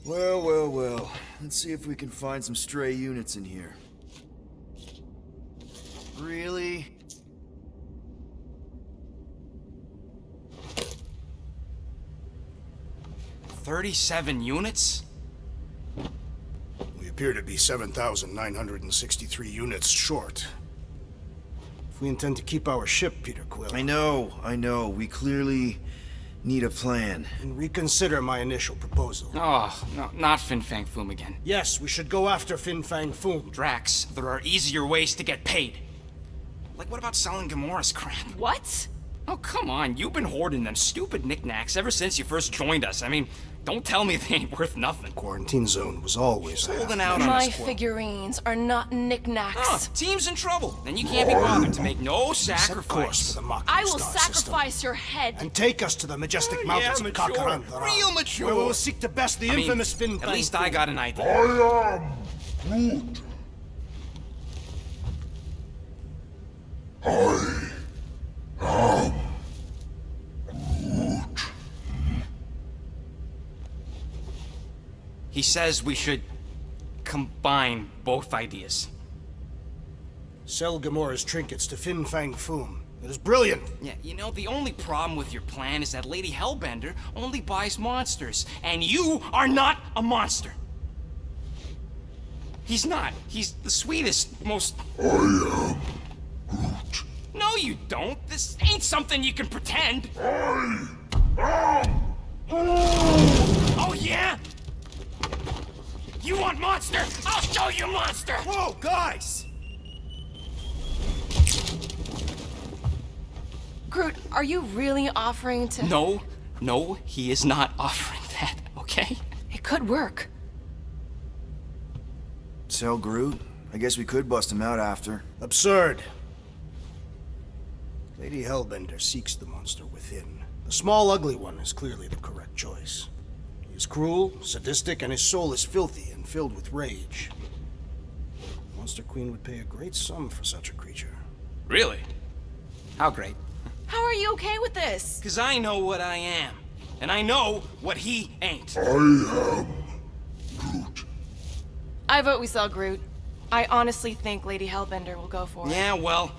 Well, well, well. Let's see if we can find some stray units in here. Really? "37 units? We appear to be 7,963 units short. If we intend to keep our ship, Peter Quill... I know. We clearly need a plan. And reconsider my initial proposal. Oh, no, not Fin Fang Foom again. Yes, we should go after Fin Fang Foom. Drax, there are easier ways to get paid. Like, what about selling Gamora's crap? What? Oh, come on. You've been hoarding them stupid knickknacks ever since you first joined us. I mean, don't tell me they ain't worth nothing. Quarantine zone was always holding out on My us. figurines are not knickknacks. Oh, team's in trouble. Then you can't be bothered to make no Set course sacrifice. for the Mocking I will Star sacrifice system. your head. And take us to the majestic mountains yeah, of mature. Kakarandara. Real mature. Where we will seek to best the infamous Fin At Fang least Foom. I got an idea. I am Groot. I am Groot. He says we should combine both ideas. Sell Gamora's trinkets to Fin Fang Foom. It is brilliant. Yeah, you know, the only problem with your plan is that Lady Hellbender only buys monsters, and you are not a monster. He's not. He's the sweetest, most... I am Groot. No, you don't. This ain't something you can pretend. I am Groot. Oh, yeah? You want monster? I'll show you monster! Whoa, guys! Groot, are you really offering to... No, he is not offering that, okay? It could work. Sell Groot? I guess we could bust him out after. Absurd. Lady Hellbender seeks the monster within. The small, ugly one is clearly the correct choice. He is cruel, sadistic, and his soul is filthy and filled with rage. Monster Queen would pay a great sum for such a creature. Really? How great? How are you okay with this? Because I know what I am. And I know what he ain't. I am Groot. I vote we sell Groot. I honestly think Lady Hellbender will go for it. Yeah, well,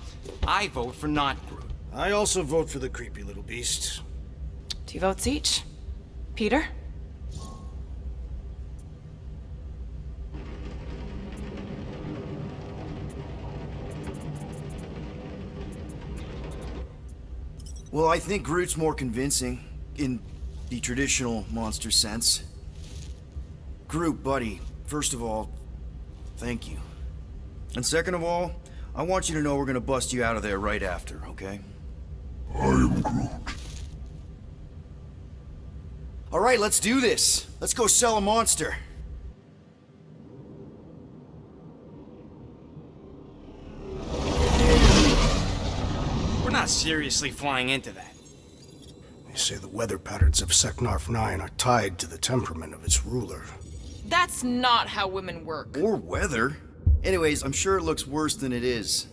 I vote for not Groot. I also vote for the creepy little beast. 2 votes each. Peter? Well, I think Groot's more convincing, in the traditional monster sense. Groot, buddy, first of all, thank you. And second of all, I want you to know we're gonna bust you out of there right after, okay? I am Groot. All right, let's do this. Let's go sell a monster. We're not seriously flying into that. They say the weather patterns of Seknarf 9 are tied to the temperament of its ruler. That's not how women work. Or weather. Anyways, I'm sure it looks worse than it is.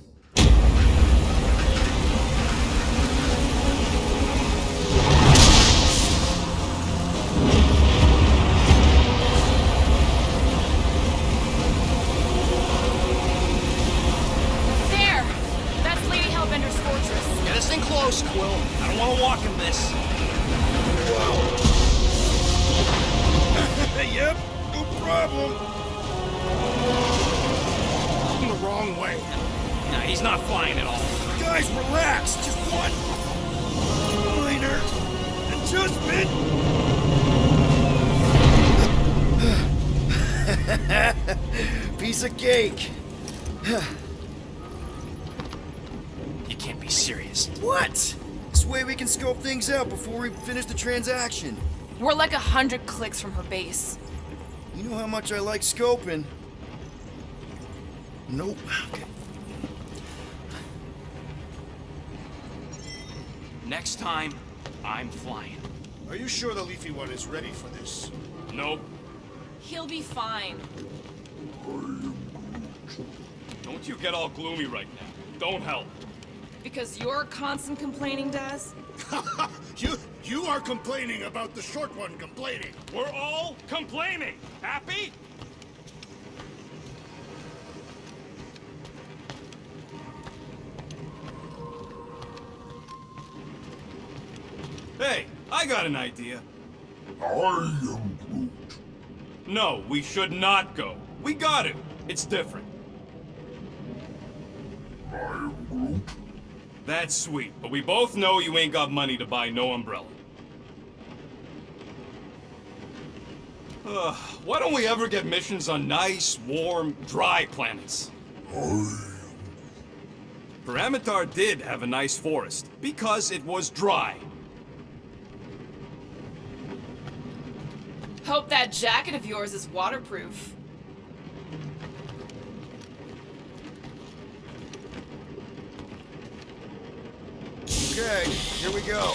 There! That's Lady Hellbender's fortress. Get us in close. close, Quill. I don't want to walk in this. Yep, no problem. In the wrong way. Nah, he's not flying at all. Guys, relax. Just one minor adjustment. Piece of cake. You can't be serious. What? This way we can scope things out before we finish the transaction. We're like 100 clicks from her base. You know how much I like scoping. Nope. Okay. Next time, I'm flying. Are you sure the Leafy One is ready for this? Nope. He'll be fine. Don't you get all gloomy right now. Don't help. Because you're constant complaining, Daz? You are complaining about the short one complaining. We're all complaining. Happy? Hey, I got an idea. I am Groot. No, we should not go. We got it. It's different. I am Groot. That's sweet, but we both know you ain't got money to buy no umbrella. Why don't we ever get missions on nice, warm, dry planets? Paramitar did have a nice forest, because it was dry. Hope that jacket of yours is waterproof. Okay, here we go.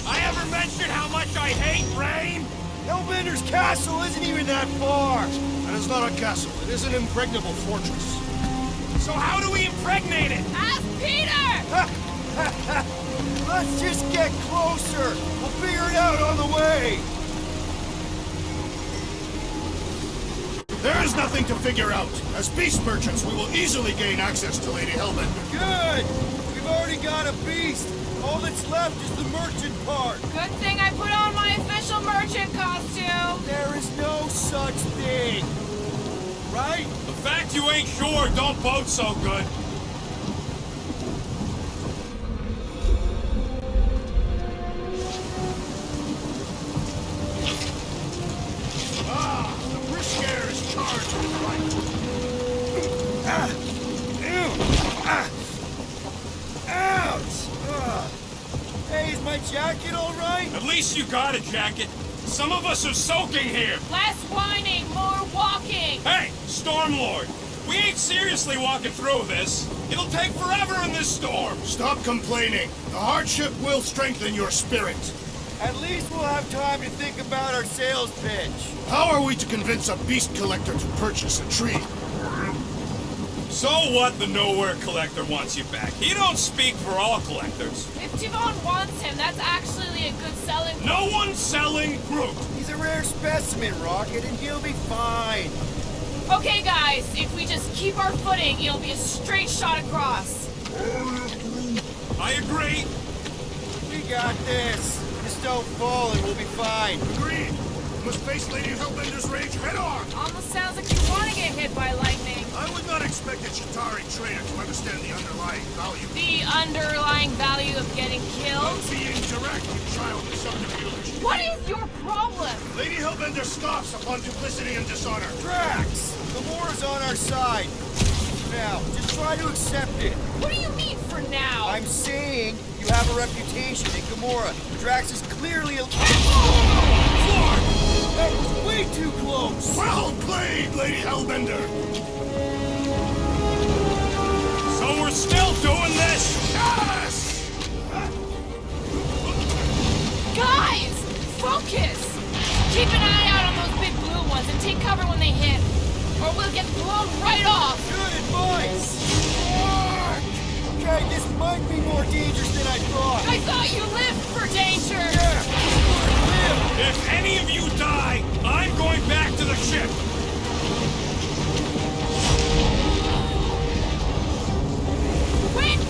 I ever mentioned how much I hate rain? Hellbender's castle isn't even that far. That is not a castle. It is an impregnable fortress. So how do we impregnate it? Ask Peter! Let's just get closer. We'll figure it out on the way. There is nothing to figure out. As beast merchants, we will easily gain access to Lady Hellbender. Good. We've already got a beast. All that's left is the merchant part. Good thing I put on my official merchant costume. There is no such thing. Right? The fact you ain't sure don't bode so good. The brisk air is charged with life. Ouch! Hey, is my jacket all right? At least you got a jacket. Some of us are soaking here. Less whining, more walking. Hey, Stormlord, we ain't seriously walking through this. It'll take forever in this storm. Stop complaining. The hardship will strengthen your spirit. At least we'll have time to think about our sales pitch. How are we to convince a beast collector to purchase a tree? So what the Nowhere Collector wants you back? He don't speak for all collectors. If Tivon wants him, that's actually a good selling. No one's selling Groot. He's a rare specimen, Rocket, and he'll be fine. Okay, guys, if we just keep our footing, it'll be a straight shot across. I agree. We got this. Just don't fall and we'll be fine. Agreed. We must face Lady Hellbender's rage head on. Almost sounds like you want to get hit by lightning. I would not expect a Chitauri trader to understand the underlying value. The underlying value of getting killed? Of being direct, you child of subterfuge. What is your problem? Lady Hellbender scoffs upon duplicity and dishonor. Drax! Gamora's on our side. Now, just try to accept it. What do you mean for now? I'm saying you have a reputation in Gamora. Drax is clearly a... That was way too close! Well played, Lady Hellbender! So we're still doing this? Yes! Guys! Focus! Keep an eye out on those big blue ones and take cover when they hit. Or we'll get blown right off! Good advice! Okay, this might be more dangerous than I thought. I thought you lived for danger! Yeah! If any of you die, I'm going back to the ship. Wait,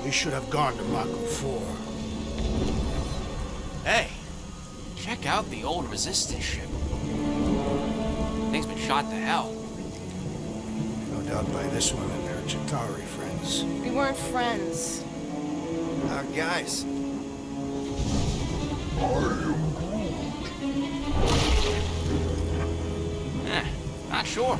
We should have gone to Mako 4. Hey, check out the old Resistance ship. Thing's been shot to hell. No doubt by this one and their Chitauri friends. We weren't friends. Guys. Not sure.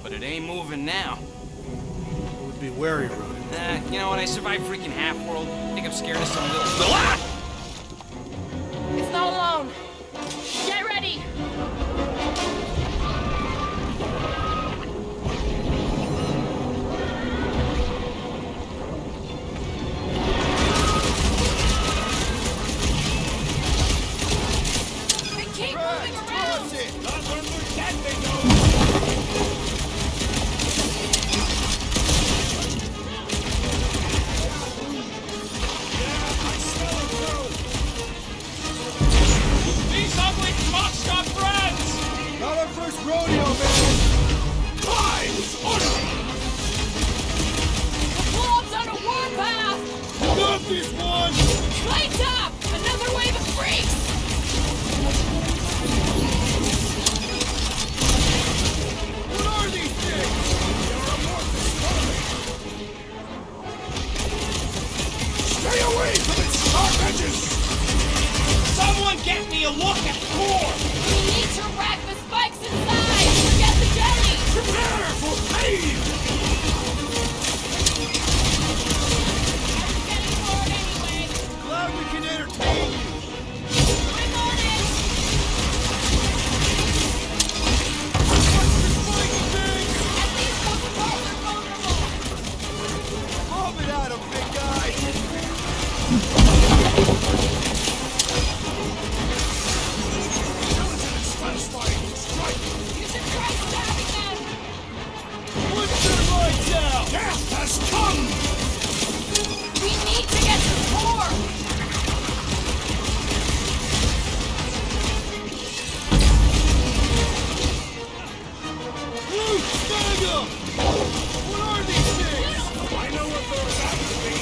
But it ain't moving now. Would be wary, Rodent. You know what? I survived freaking Half-World. Think I'm scared of some little... Ah! It's not alone. Get ready. They keep moving around. These ugly fucks got friends! Not our first rodeo, man! Blob's on a warpath. Got this one! Lights up. Another wave of freaks. What are these things? Stay away from its sharp edges! Someone get me a look at the core! We need to rack the spikes inside. Forget the jelly. Prepare for pain! Getting bored anyway. Glad we can entertain you. I'm on it. At least those walls are vulnerable. Lob it at him, big guy! You should try stabbing them. Put their lights out! Death has come! We need to get to the core. Luke, snag 'em! What are these things? I know what they're about to be.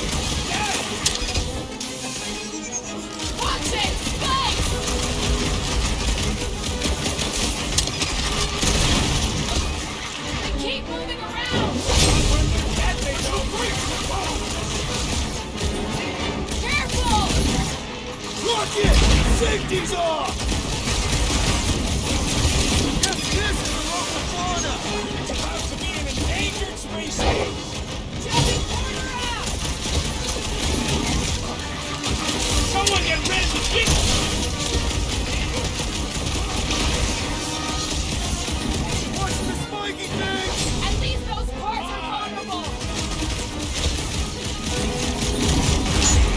Watch it. Spikes. They keep moving around. Careful. Lock it! Safety's off! Guess this is the local fauna! It's about to be an endangered species! Jelly corner out. Someone get rid of the beast! Watch the spiky things! At least those parts are vulnerable.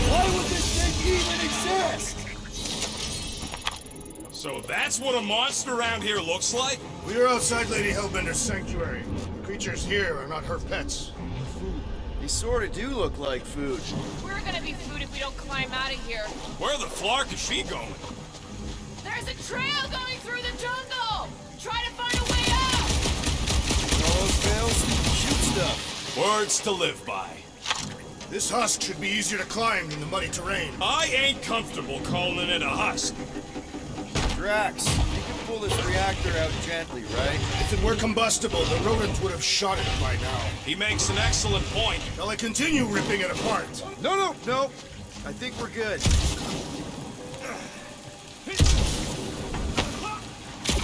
Why would this thing even exist? So that's what a monster around here looks like? We are outside Lady Hellbender's sanctuary. The creatures here are not her pets. They sort of do look like food. We're gonna be food if we don't climb out of here. Where the flark is she going? There's a trail going through the jungle. Try to find a way out. All those fails? Shoot stuff. Words to live by. This husk should be easier to climb than the muddy terrain. I ain't comfortable calling it a husk. Drax, you can pull this reactor out gently, right? If it were combustible, the rodent would have shot it by now. He makes an excellent point. Shall I continue ripping it apart? No. I think we're good.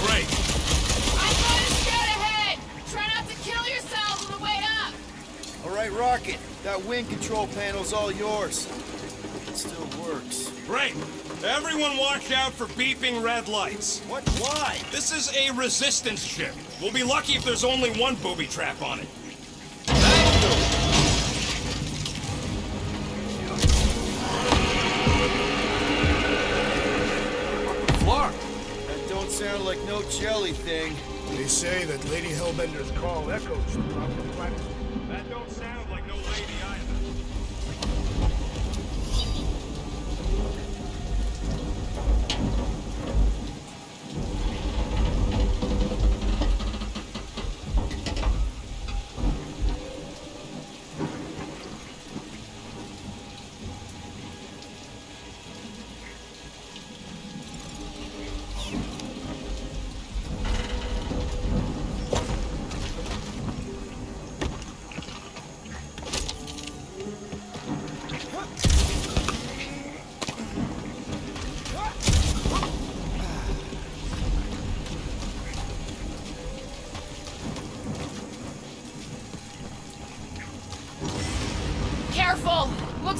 Great. I'm going to scout ahead. Try not to kill yourselves on the way up. All right, Rocket. That wind control panel's all yours. It still works. Great. Everyone watch out for beeping red lights. What? Why? This is a resistance ship. We'll be lucky if there's only one booby trap on it. Flark! That don't sound like no jelly thing. They say that Lady Hellbender's call echoes throughout the planet. That don't sound like no lady either.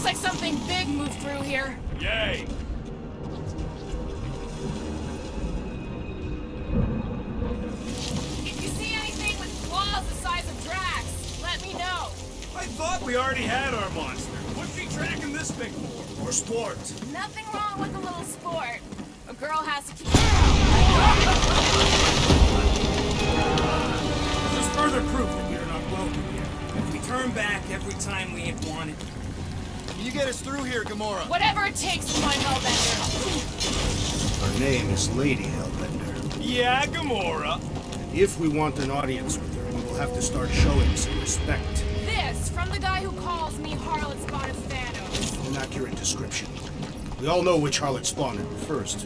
Looks like something big moved through here. Yay! If you see anything with claws the size of Drax, let me know. I thought we already had our monster. What's he tracking this thing for? For sport. Nothing wrong with a little sport. A girl has to keep... This is further proof that we are not welcome here. If we turn back every time we ain't wanted... Can you get us through here, Gamora? Whatever it takes to find Hellbender. Her name is Lady Hellbender. Yeah, Gamora. If we want an audience with her, we will have to start showing some respect. This, from the guy who calls me Harlot Spotted Thanos. An accurate description. We all know which harlot spawned it first.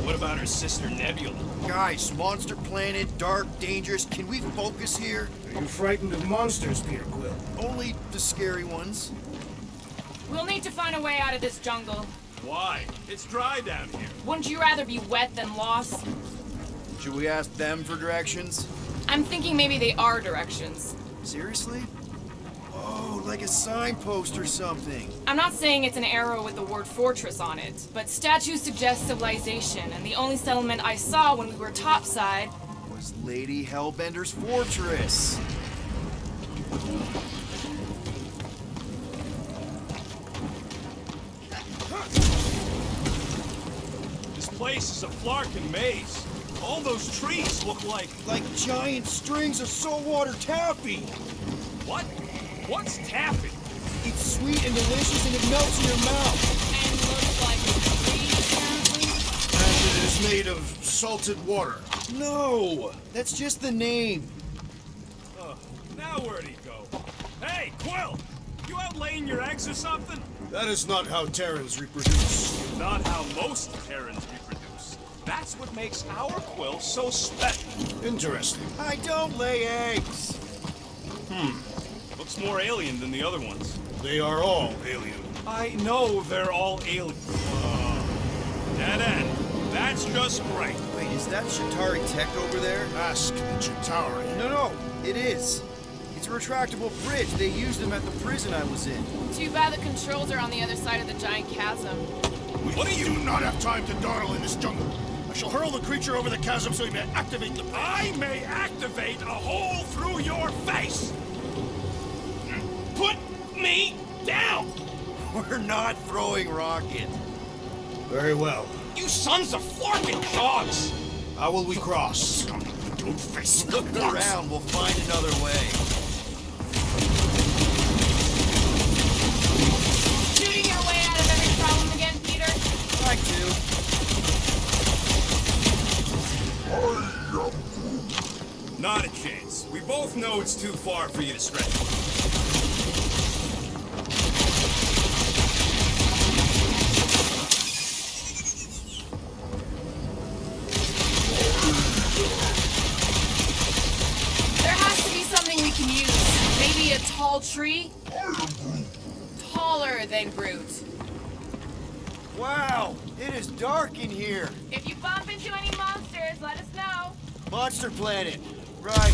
What about her sister Nebula? Guys, monster planet, dark, dangerous. Can we focus here? Are you frightened of monsters, Peter Quill? Only the scary ones. We'll need to find a way out of this jungle. Why? It's dry down here. Wouldn't you rather be wet than lost? Should we ask them for directions? I'm thinking maybe they are directions. Seriously? Oh, like a signpost or something. I'm not saying it's an arrow with the word fortress on it, but statues suggest civilization, and the only settlement I saw when we were topside Was Lady Hellbender's fortress. This place is a Flarkin maze. All those trees look like giant strings of saltwater taffy. What? What's taffy? It's sweet and delicious and it melts in your mouth. and looks like a tree, apparently. And it is made of salted water. No, that's just the name. Now where'd he go? Hey, Quill! You out laying your eggs or something? That is not how Terrans reproduce. Not how most Terrans reproduce. That's what makes our Quill so special. Interesting. I don't lay eggs. Looks more alien than the other ones. They are all alien. I know they're all alien. Dead end. That's just great. Wait, is that Chitauri tech over there? Ask the Chitauri. No, it is. It's a retractable bridge. They used them at the prison I was in. Too bad the controls are on the other side of the giant chasm. What are you? Do not have time to dawdle in this jungle. I shall hurl the creature over the chasm so he may activate the... I may activate a hole through your face! Put me down! We're not throwing rocket. Very well. You sons of Flarkin dogs! How will we cross? Don't face Look around. We'll find another way. Shooting your way out of every problem again, Peter? Try to. Not a chance. We both know it's too far for you to stretch. There has to be something we can use. Maybe a tall tree? Taller than Groot. Wow, it is dark in here. If you bump into any monsters, let us know. Monster planet. Right.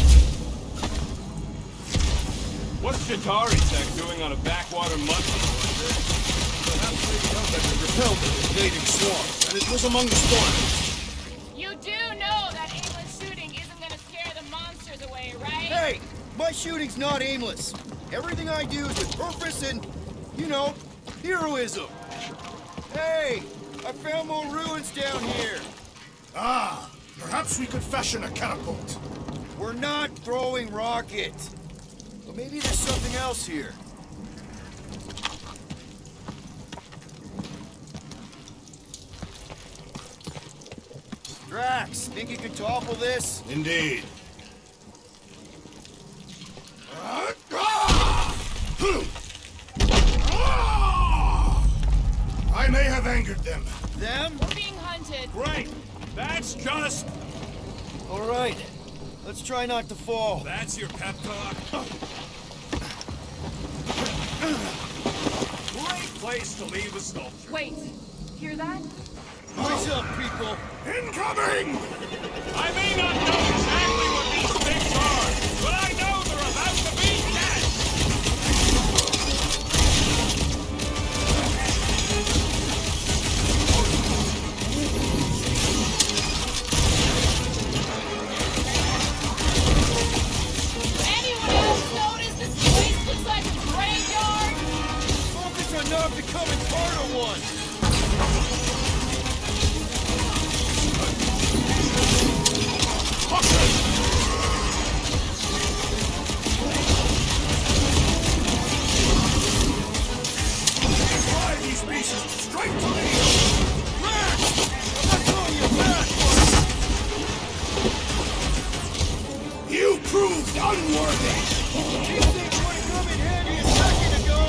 What's Chitauri tech doing on a backwater mushroom? Perhaps Lady Hellbender repelled the invading swarms, and it was among the spawners. You do know that aimless shooting isn't gonna scare the monsters away, right? Hey, my shooting's not aimless. Everything I do is with purpose and, you know, heroism. Hey, I found more ruins down here. Ah, perhaps we could fashion a catapult. We're not throwing rocket. But maybe there's something else here. Drax, think you can topple this? Indeed. I may have angered them. Them? We're being hunted. Great! That's just... All right. Let's try not to fall. That's your pep talk? Great place to leave a sculpture. Wait, hear that? Eyes up, people. Incoming! I may not know exactly what these things are, but I know they're about to be dead! Unworthy! These things would have come in handy a second ago!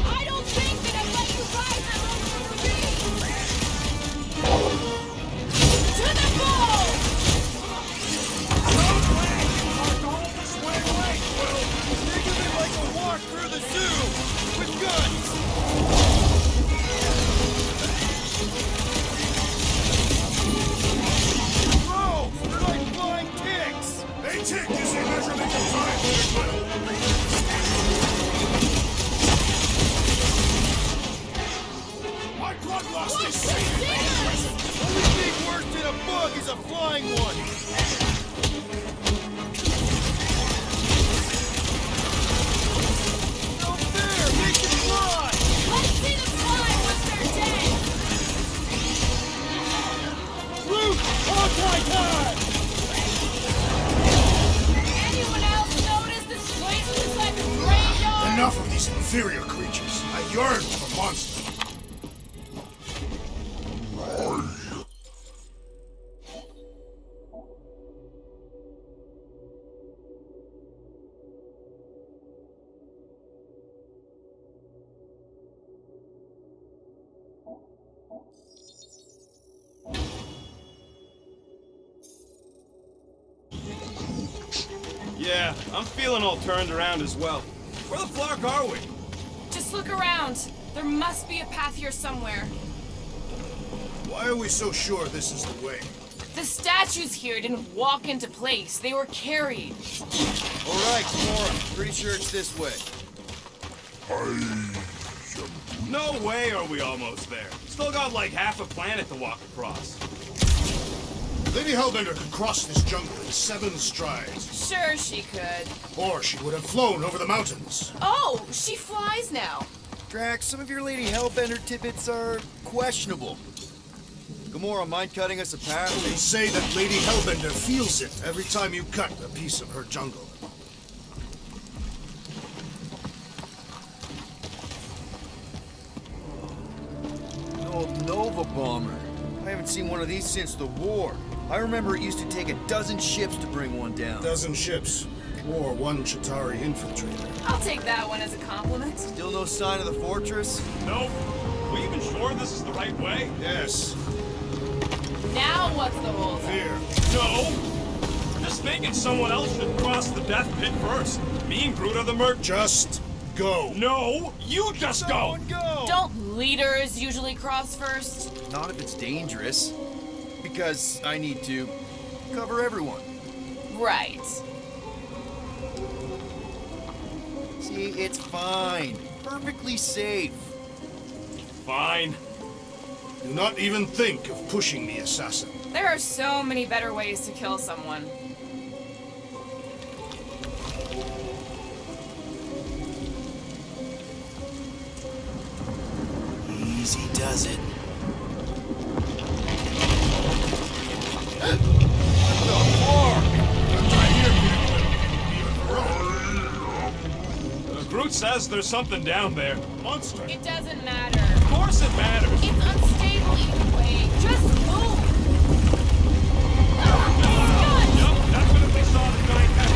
I don't think that I've let you guys that long to the ball! Don't lag! You marked all this way away, Quill! Think of it like a walk through the zoo! With guns! Bro! They're like flying ticks! A tick is a measurement of time, Quill. My blood lust is sated! Only thing worse than a bug is a flying one! No fair! Make it fly! Let's see them fly once they're dead! Root! Anti-time! Anyone else notice this place looks like a graveyard? Enough of these inferior creatures. I yearn for monsters. Yeah, I'm feeling all turned around as well. Where the flark are we? Just look around. There must be a path here somewhere. Why are we so sure this is the way? The statues here didn't walk into place. They were carried. Alright, Gamora. Pretty sure it's this way. No way are we almost there. Still got like half a planet to walk across. Lady Hellbender could cross this jungle in 7 strides. Sure she could. Or she would have flown over the mountains. Oh, she flies now. Drax, some of your Lady Hellbender tidbits are questionable. Gamora, mind cutting us a path? They say that Lady Hellbender feels it every time you cut a piece of her jungle. An old Nova bomber. I haven't seen one of these since the war. I remember it used to take a dozen ships to bring one down. Dozen ships, or 1 Chitauri infiltrator. I'll take that one as a compliment. Still no sign of the fortress? Nope. Are we even sure this is the right way? Yes. Now what's the whole Fear. No! I'm just thinking someone else should cross the death pit first. Me and Groot are the merc. Just go. No! You just go! Someone go! Don't leaders usually cross first? Not if it's dangerous. Because I need to cover everyone. Right. See, it's fine. Perfectly safe. Fine. Do not even think of pushing the assassin. There are so many better ways to kill someone. Easy does it. Groot says there's something down there. Monster. It doesn't matter. Of course it matters. It's unstable either way. Just move. Yup, definitely saw the giant head.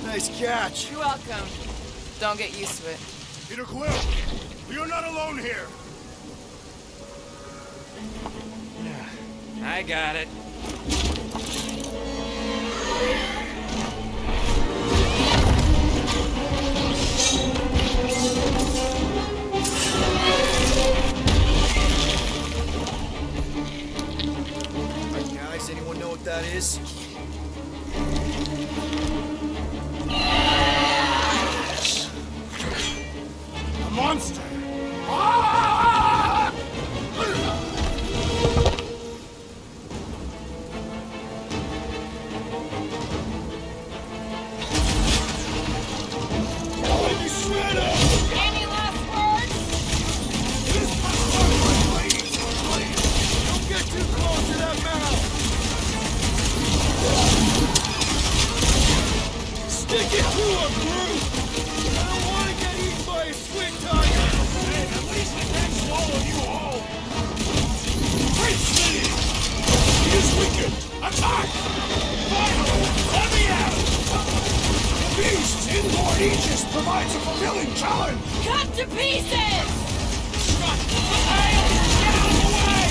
Nice catch. You're welcome. Don't get used to it. Peter Quill, you're not alone here. I got it. Alright, guys, anyone know what that is? A monster. wicked! Attack! Finally! Let me out! The beast's inborn aegis provides a fulfilling challenge! Cut to pieces! Shut the tail! Get out of the way!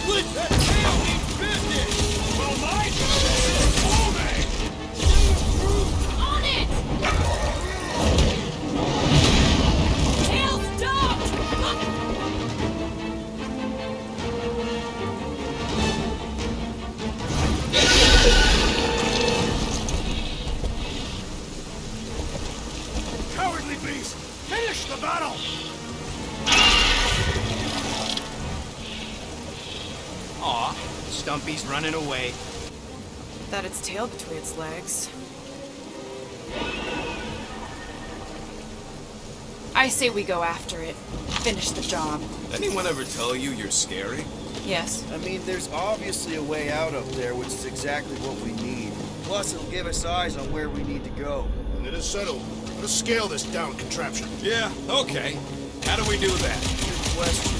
Split that tail means business! Well, my business is moving! On it! Tail stopped! Look! Cowardly beast! Finish the battle! Aw, Stumpy's running away. That its tail between its legs. I say we go after it. Finish the job. Anyone ever tell you you're scary? Yes. I mean, there's obviously a way out up there, which is exactly what we need. Plus, it'll give us eyes on where we need to go. And it is settled. Let us scale this down contraption. Yeah, okay. How do we do that? Good question.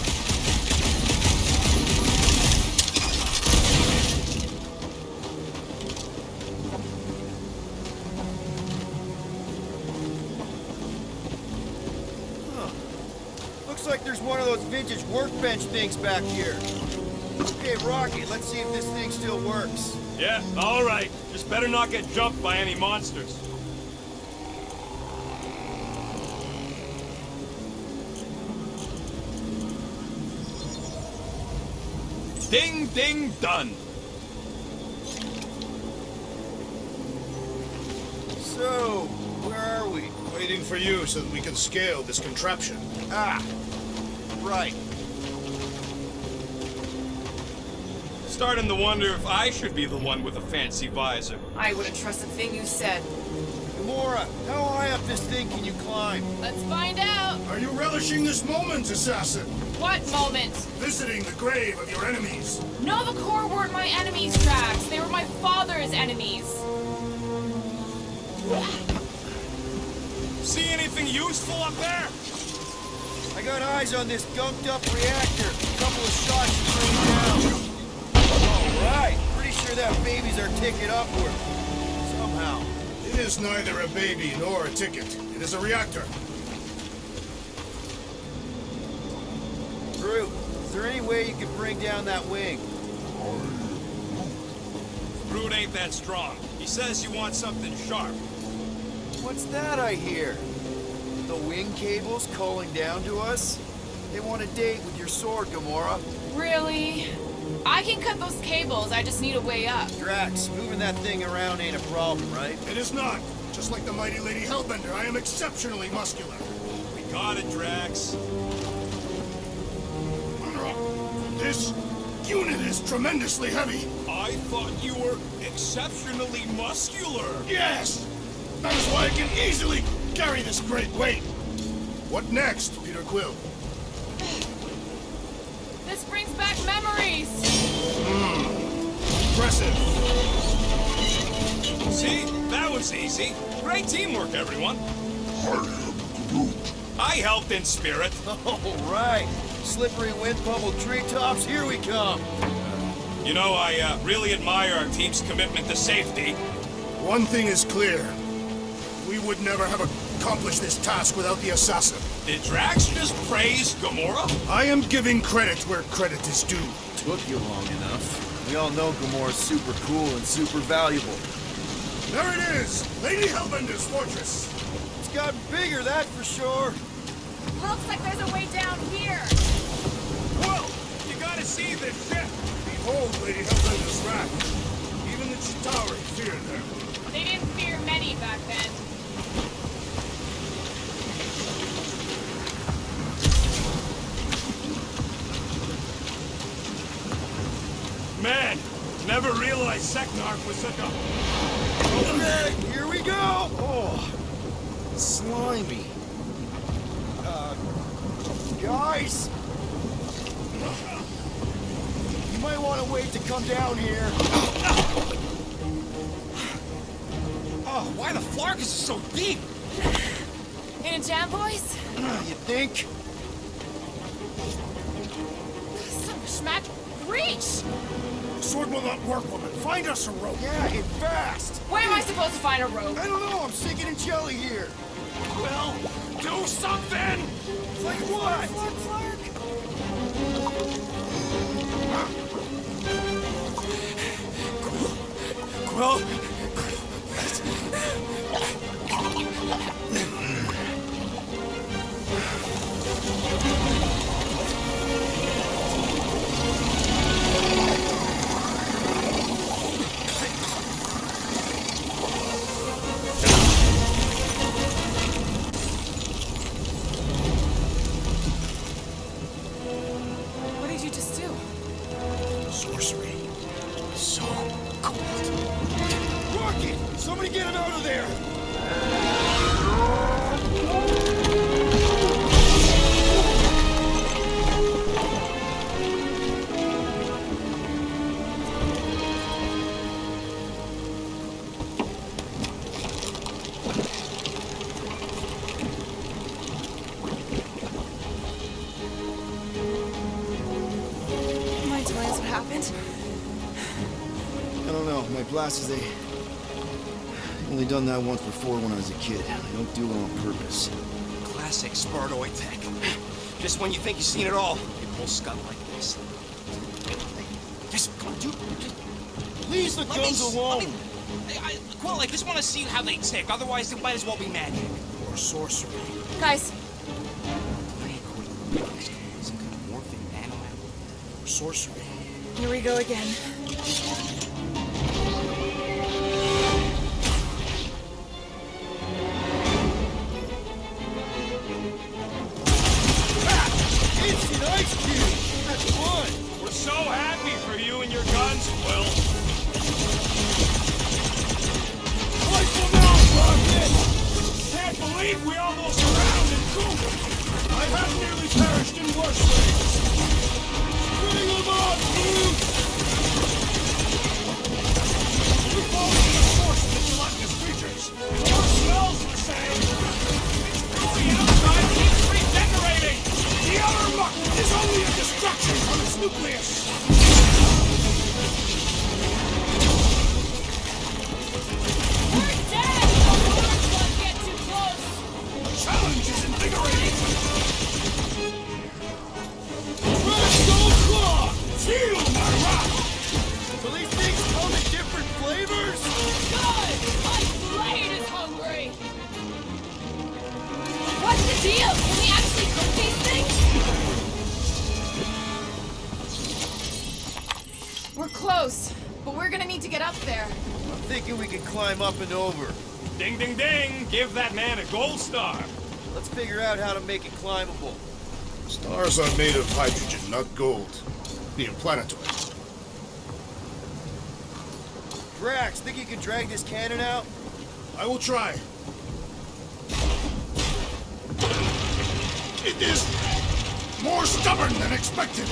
Looks like there's one of those vintage workbench things back here. Okay, Rocky, let's see if this thing still works. Yeah, all right. Just better not get jumped by any monsters. Ding, ding, done. So, where are we? Waiting for you so that we can scale this contraption. Ah, right. Starting to wonder if I should be the one with a fancy visor. I wouldn't trust a thing you said. Gamora, how high up this thing can you climb? Let's find out! Are you relishing this moment, assassin? What moment? Visiting the grave of your enemies. Nova Corps weren't my enemies, Drax. They were my father's enemies. See anything useful up there? I got eyes on this gunked up reactor. A couple of shots to bring it down. Alright, pretty sure that baby's our ticket upward. Somehow. It is neither a baby nor a ticket. It is a reactor. Groot, is there any way you could bring down that wing? Groot ain't that strong. He says you want something sharp. What's that I hear? The wing cables calling down to us? They want a date with your sword, Gamora. Really? I can cut those cables, I just need a way up. Drax, moving that thing around ain't a problem, right? It is not. Just like the mighty Lady Hellbender, I am exceptionally muscular. We got it, Drax. This unit is tremendously heavy. I thought you were exceptionally muscular. Yes! That is why I can easily carry this great weight. What next, Peter Quill? This brings back memories! Impressive. See? That was easy. Great teamwork, everyone. I helped in spirit. All right. Slippery wind pummeled treetops, here we come. You know, I really admire our team's commitment to safety. One thing is clear. We would never have accomplished this task without the assassin. Did Drax just praise Gamora? I am giving credit where credit is due. Took you long enough. We all know Gamora's super cool and super valuable. There it is! Lady Hellbender's fortress! It's gotten bigger, that for sure. Looks like there's a way down here! Whoa! You gotta see this ship! Behold Lady Hellbender's wrath. Even the Chitauri feared her. They didn't fear many back then. Man, never realized Seknarf was such a... Okay, here we go! Oh, slimy. Guys! You might want to wait to come down here. Oh, why the Flarkus is so deep? In a jam, boys? You think? Mac. Reach! The sword will not work, woman. Find us a rope. Yeah, and fast! Where am I supposed to find a rope? I don't know, I'm sinking in jelly here. Quill, do something! Like what? Quill? What did you just do? Sorcery. So cold. Rocket! Somebody get him out of there! Mind telling us what happened? I don't know, my blasters, they... Only done that once before when I was a kid. I don't do it on purpose. Classic Spartoid tech. Just when you think you've seen it all, it pulls scum like this. Just, dude, Leave the guns alone! Quill, I just want to see how they tick. Otherwise, it might as well be magic. Or sorcery. Guys, Some kind of morphing nano. Or sorcery. here we go again. Instant ice cube! That's fun! We're so happy for you and your guns, Quill. Rifle now, Rocket! Can't believe we almost drowned in Google. I have nearly perished in worse ways. Bring them on, dude! We're following the source of the gelatinous creatures. The water smells the same. It's growing outside and keeps regenerating. The outer muck is only a distraction from its nucleus. We're dead! The orange one get too close! Challenge is invigorating. Presto claw! Feel my wrath. So these things come in different flavors? Good! My blade is hungry! What's the deal? Can we actually cook these things? We're close, but we're gonna need to get up there. I'm thinking we can climb up and over. Ding, ding, ding. Give that man a gold star. Let's figure out how to make it climbable. Stars are made of hydrogen, not gold. Being planetoid. Drax, think you can drag this cannon out? I will try. It is more stubborn than expected.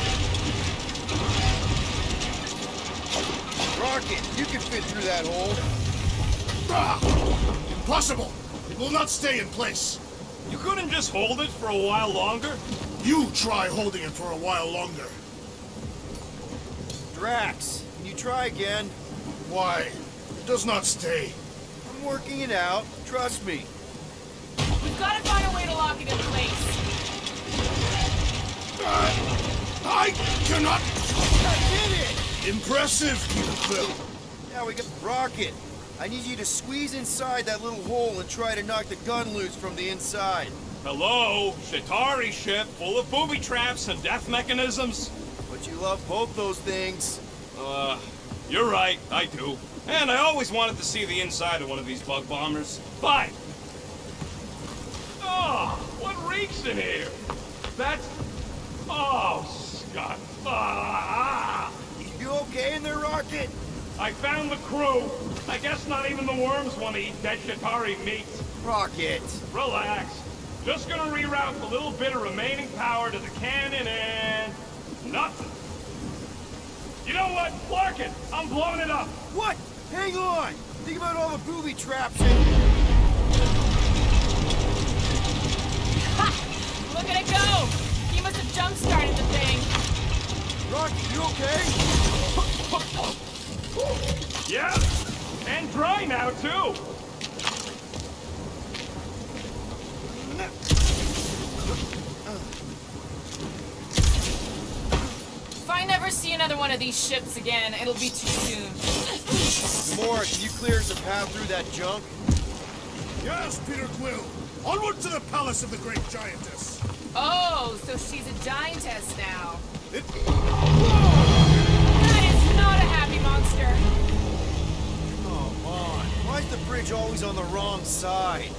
Rocket, you can fit through that hole. Ah! Impossible! It will not stay in place. You couldn't just hold it for a while longer? You try holding it for a while longer. Drax, can you try again? Why? It does not stay. I'm working it out. Trust me. We've gotta find a way to lock it in place. I cannot... I did it! Impressive, you Quill. Now we got Rocket. I need you to squeeze inside that little hole and try to knock the gun loose from the inside. Hello? Shatari ship full of booby traps and death mechanisms? But you love both those things. You're right, I do. And I always wanted to see the inside of one of these bug bombers. Fine. Oh, what reeks in here? That's... Oh, Scott. Ah! You okay in there, Rocket? I found the crew. I guess not even the worms want to eat dead Shatari meat. Rocket. Relax. Just gonna reroute the little bit of remaining power to the cannon and... nothing. You know what? Clark it! I'm blowing it up! What? Hang on! Think about all the booby traps and... Ha! Look at it go! He must have jump-started the thing. Rocky, you okay? Yeah, and dry now, too. If I never see another one of these ships again, it'll be too soon. Gamora, can you clear us a path through that junk? Yes, Peter Quill. Onward to the palace of the great giantess. Oh, so she's a giantess now. It... That is not a happy monster. Come on. Why's the bridge always on the wrong side?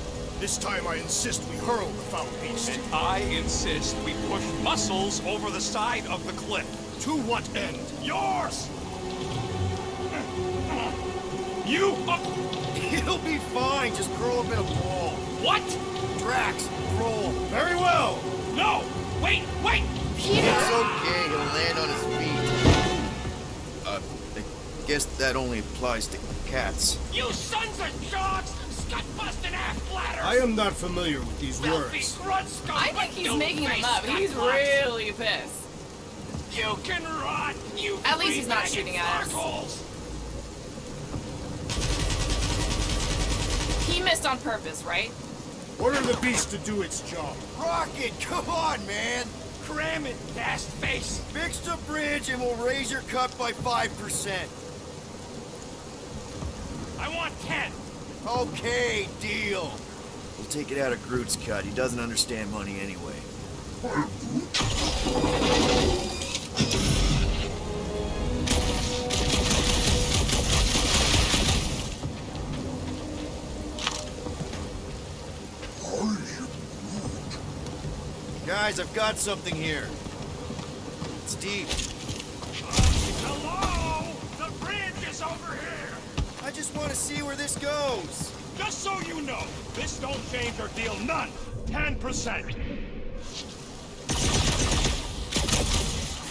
This time I insist we hurl the foul beast. And I insist we push muscles over the side of the cliff. To what end? Yours! You He'll be fine. Just curl up in a ball. What? Drax, roll. Very well. No! Wait! It's okay. He'll land on his feet. I guess that only applies to cats. You sons of dogs! Scut-busting ass bladders! I am not familiar with these Filthy words. grud scum! I think he's making them up. He's really pissed. You can rot, you At least he's not three-legged shooting at us. fartholes. He missed on purpose, right? Order the beast to do its job. Rocket, come on, man. Cram it, fast face! Fix the bridge and we'll raise your cut by 5%. I want 10! Okay, deal. We'll take it out of Groot's cut. He doesn't understand money anyway. Guys, I've got something here. It's deep. Hello? The bridge is over here! I just want to see where this goes. Just so you know, this don't change our deal none. 10%.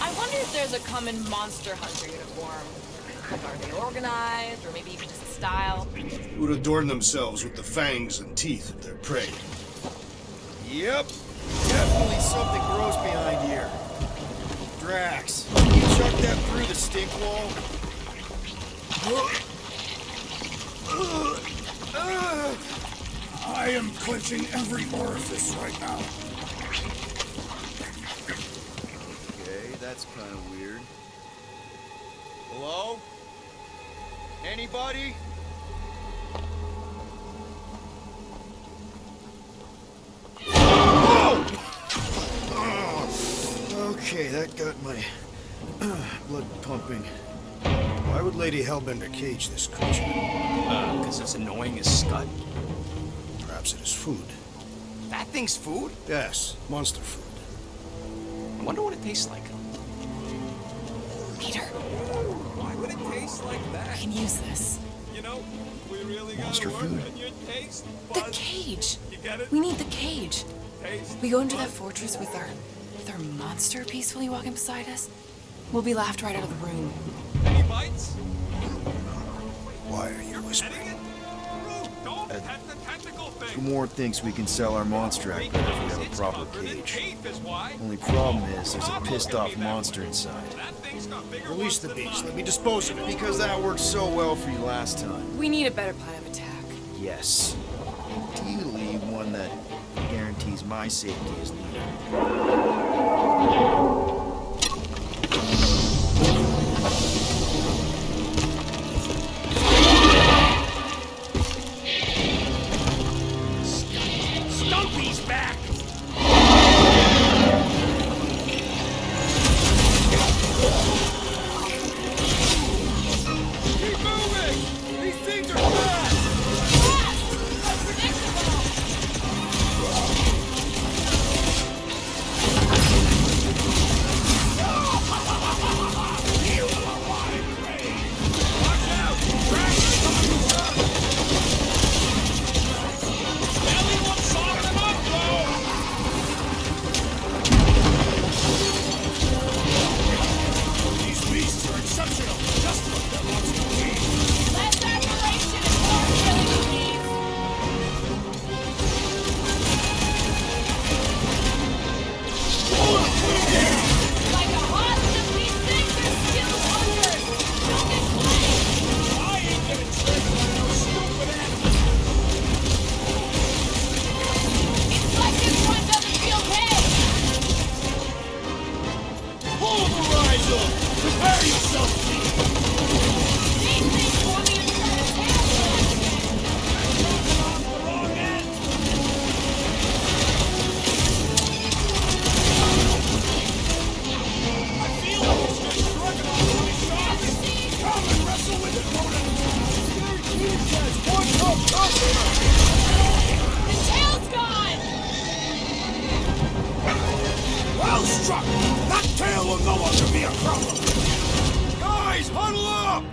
I wonder if there's a common monster hunter uniform. Like, are they organized, or maybe even just a style? Would adorn themselves with the fangs and teeth of their prey. Yep. Definitely something gross behind here. Drax, can you chuck that through the stink wall? I am clenching every orifice right now. Okay, that's kind of weird. Hello? Anybody? Whoa! Okay, that got my blood pumping. Why would Lady Hellbender cage this creature? Because it's annoying as scud. Perhaps it is food. That thing's food? Yes, monster food. I wonder what it tastes like. Peter, Why would it taste like I that? can use this. You know, we really Monster gotta work food. on your taste The buds. cage. You get it? We need the cage. Taste We go into that buds. fortress with our monster peacefully walking beside us. We'll be laughed right out of the room. Any bites? Why are you whispering? Petting it? Groot, don't pet the tentacle thing. Gamora thinks we can sell our monster act better if we have a It's proper covered in cage. teeth is why. Only problem is there's a Stop pissed looking off at me that monster way. inside. That thing's got bigger Release ones the than beast. mine. Let me dispose of it. Because that worked so well for you last time. We need a better plan of attack. Yes. Ideally, one that guarantees my safety as leader. Stumpy's back! Keep moving! These things are fast! His tail's gone! Well struck! That tail will no longer be a problem! Guys, huddle up!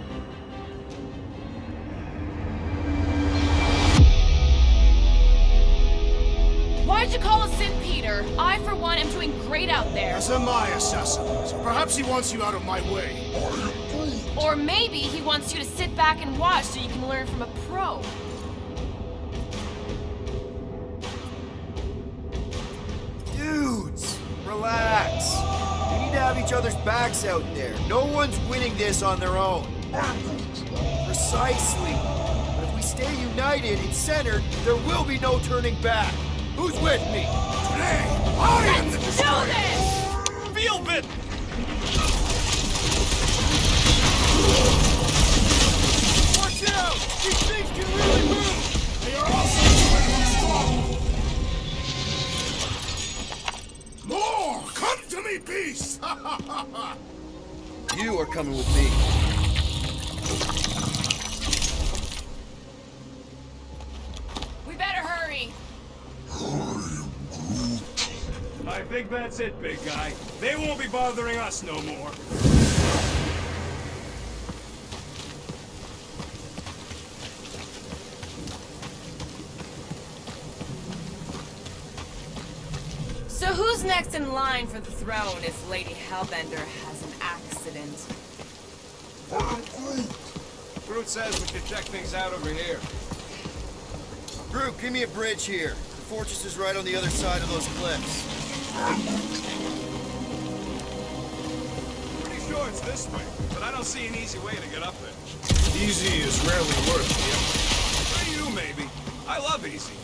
Why'd you call us in, Peter? I, for one, am doing great out there. As am I, Assassin. So perhaps he wants you out of my way. Or maybe he wants you to sit back and watch so you can learn from a pro. Dudes, relax. We need to have each other's backs out there. No one's winning this on their own. Precisely. But if we stay united and centered, there will be no turning back. Who's with me? Today, I am the destroyer! Feel bit! Watch out! These things can really move! They are also incredibly strong! More! Come to me, beast! You are coming with me. We better hurry. I think that's it, big guy. They won't be bothering us no more. So who's next in line for the throne if Lady Hellbender has an accident? Groot says we should check things out over here. Groot, give me a bridge here. The fortress is right on the other side of those cliffs. Pretty sure it's this way, but I don't see an easy way to get up there. Easy is rarely worth the For you, maybe. I love easy.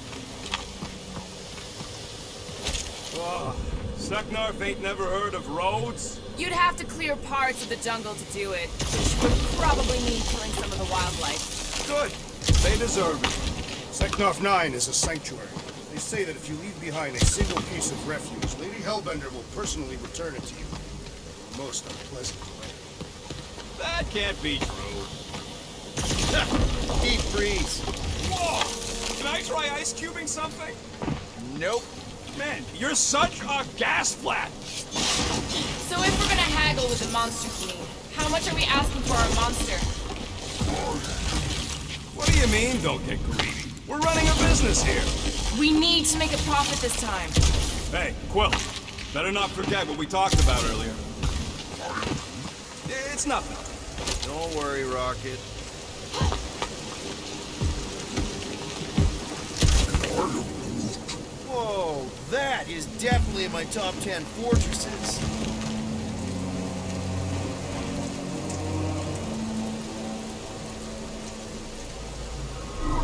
Oh, Seknarf ain't never heard of roads? You'd have to clear parts of the jungle to do it, which would probably mean killing some of the wildlife. Good. They deserve it. Seknarf 9 is a sanctuary. They say that if you leave behind a single piece of refuge, Lady Hellbender will personally return it to you. In a most unpleasant way. That can't be true. Deep freeze. Whoa! Can I try ice cubing something? Nope. Man, you're such a gas flat! So if we're gonna haggle with the Monster King, how much are we asking for our monster? What do you mean, don't get greedy? We're running a business here. We need to make a profit this time. Hey, Quill, better not forget what we talked about earlier. It's nothing. Don't worry, Rocket. Whoa, that is definitely in my top 10 fortresses.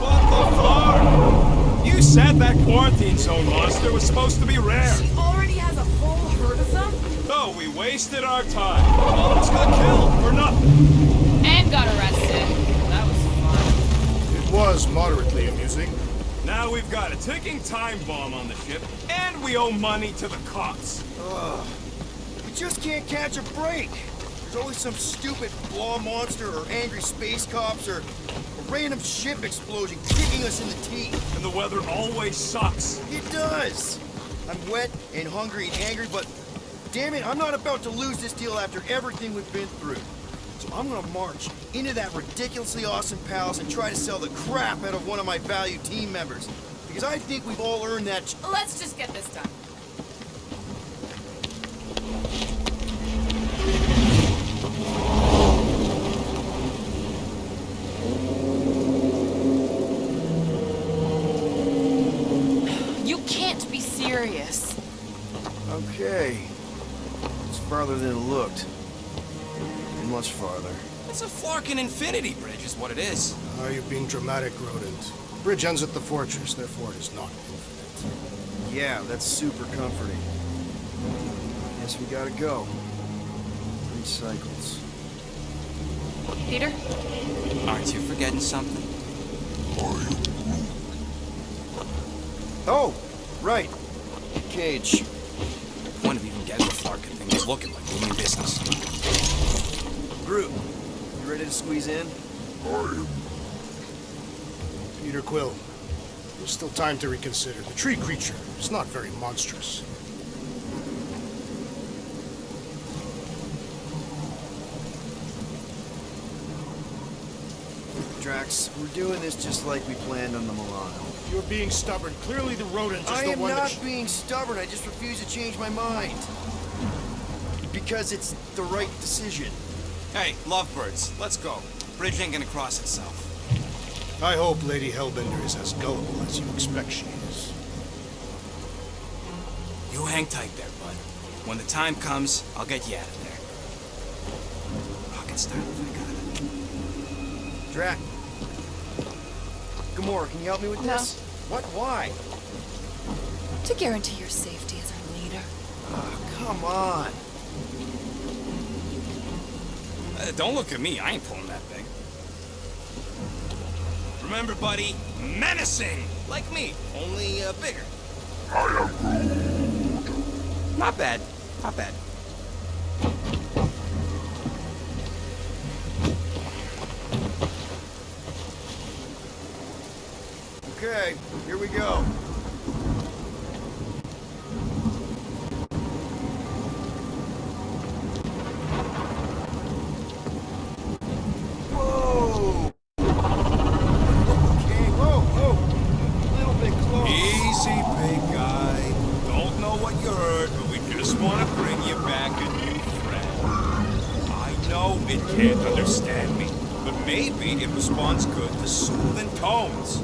What the fuck? You said that quarantine zone monster was supposed to be rare. She already has a whole herd of them? So we wasted our time. Almost got killed for nothing. And got arrested. That was fun. It was moderately amusing. Now we've got a ticking time bomb on the ship, and we owe money to the cops. Ugh. We just can't catch a break. There's always some stupid claw monster or angry space cops or a random ship explosion kicking us in the teeth. And the weather always sucks. It does. I'm wet and hungry and angry, but damn it, I'm not about to lose this deal after everything we've been through. So I'm gonna march into that ridiculously awesome palace and try to sell the crap out of one of my valued team members. Because I think we've all earned that. Let's just get this done. You can't be serious. Okay. It's farther than it looked. And much farther. It's a Flarkin infinity bridge is what it is. Are you being dramatic, Rodent? The bridge ends at the fortress, therefore it is not infinite. Yeah, that's super comforting. Guess we gotta go. 3 cycles. Peter? Aren't you forgetting something? Oh, right. Cage. The point of even getting the Flarkin thing is looking like we mean business. Groot, you ready to squeeze in? Peter Quill, there's still time to reconsider. The tree creature is not very monstrous. Drax, we're doing this just like we planned on the Milano. You're being stubborn. Clearly the rodent is I the am one not that... being stubborn, I just refuse to change my mind. Because it's the right decision. Hey, lovebirds, let's go. Bridge ain't gonna cross itself. I hope Lady Hellbender is as gullible as you expect she is. You hang tight there, bud. When the time comes, I'll get you out of there. Rocket style if I got it. Drax. Gamora, can you help me with this? What? Why? To guarantee your safety as our leader. Oh, come on. Don't look at me, I ain't pulling that thing. Remember, buddy, menacing! Like me, only bigger. Not bad, not bad. Okay, here we go. Whoa! Okay, whoa, whoa! A little bit close. Easy, big guy. Don't know what you heard, but we just want to bring you back a new friend. I know it can't understand me, but maybe it responds good to soothing tones.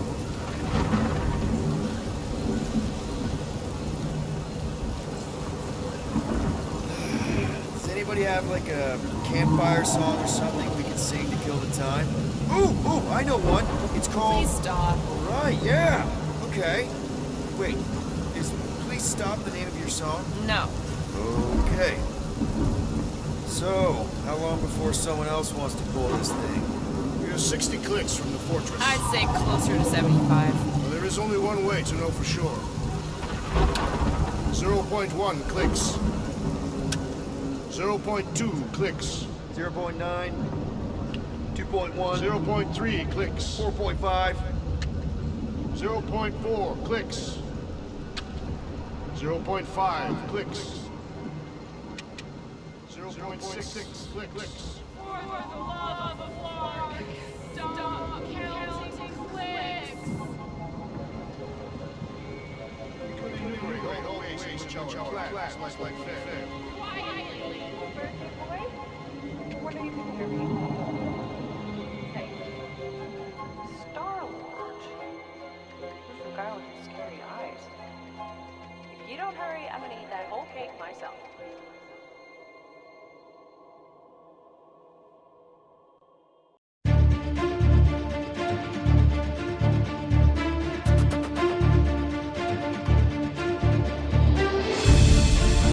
Does anybody have like a campfire song or something we can sing to kill the time? Ooh, I know one. It's called... Please stop. Right, yeah. Okay. Wait, is Please Stop the name of your song? No. Okay. So, how long before someone else wants to pull this thing? We are 60 clicks from the fortress. I'd say closer to 75. Well, there is only one way to know for sure. 0.1 clicks. 0.2 clicks. 0.9, 2.1, 0.3 clicks. 4.5, 0.4 clicks. 0.5 clicks. 0.6 clicks. For the love of Lord, stop counting clicks. Great always our class like fair.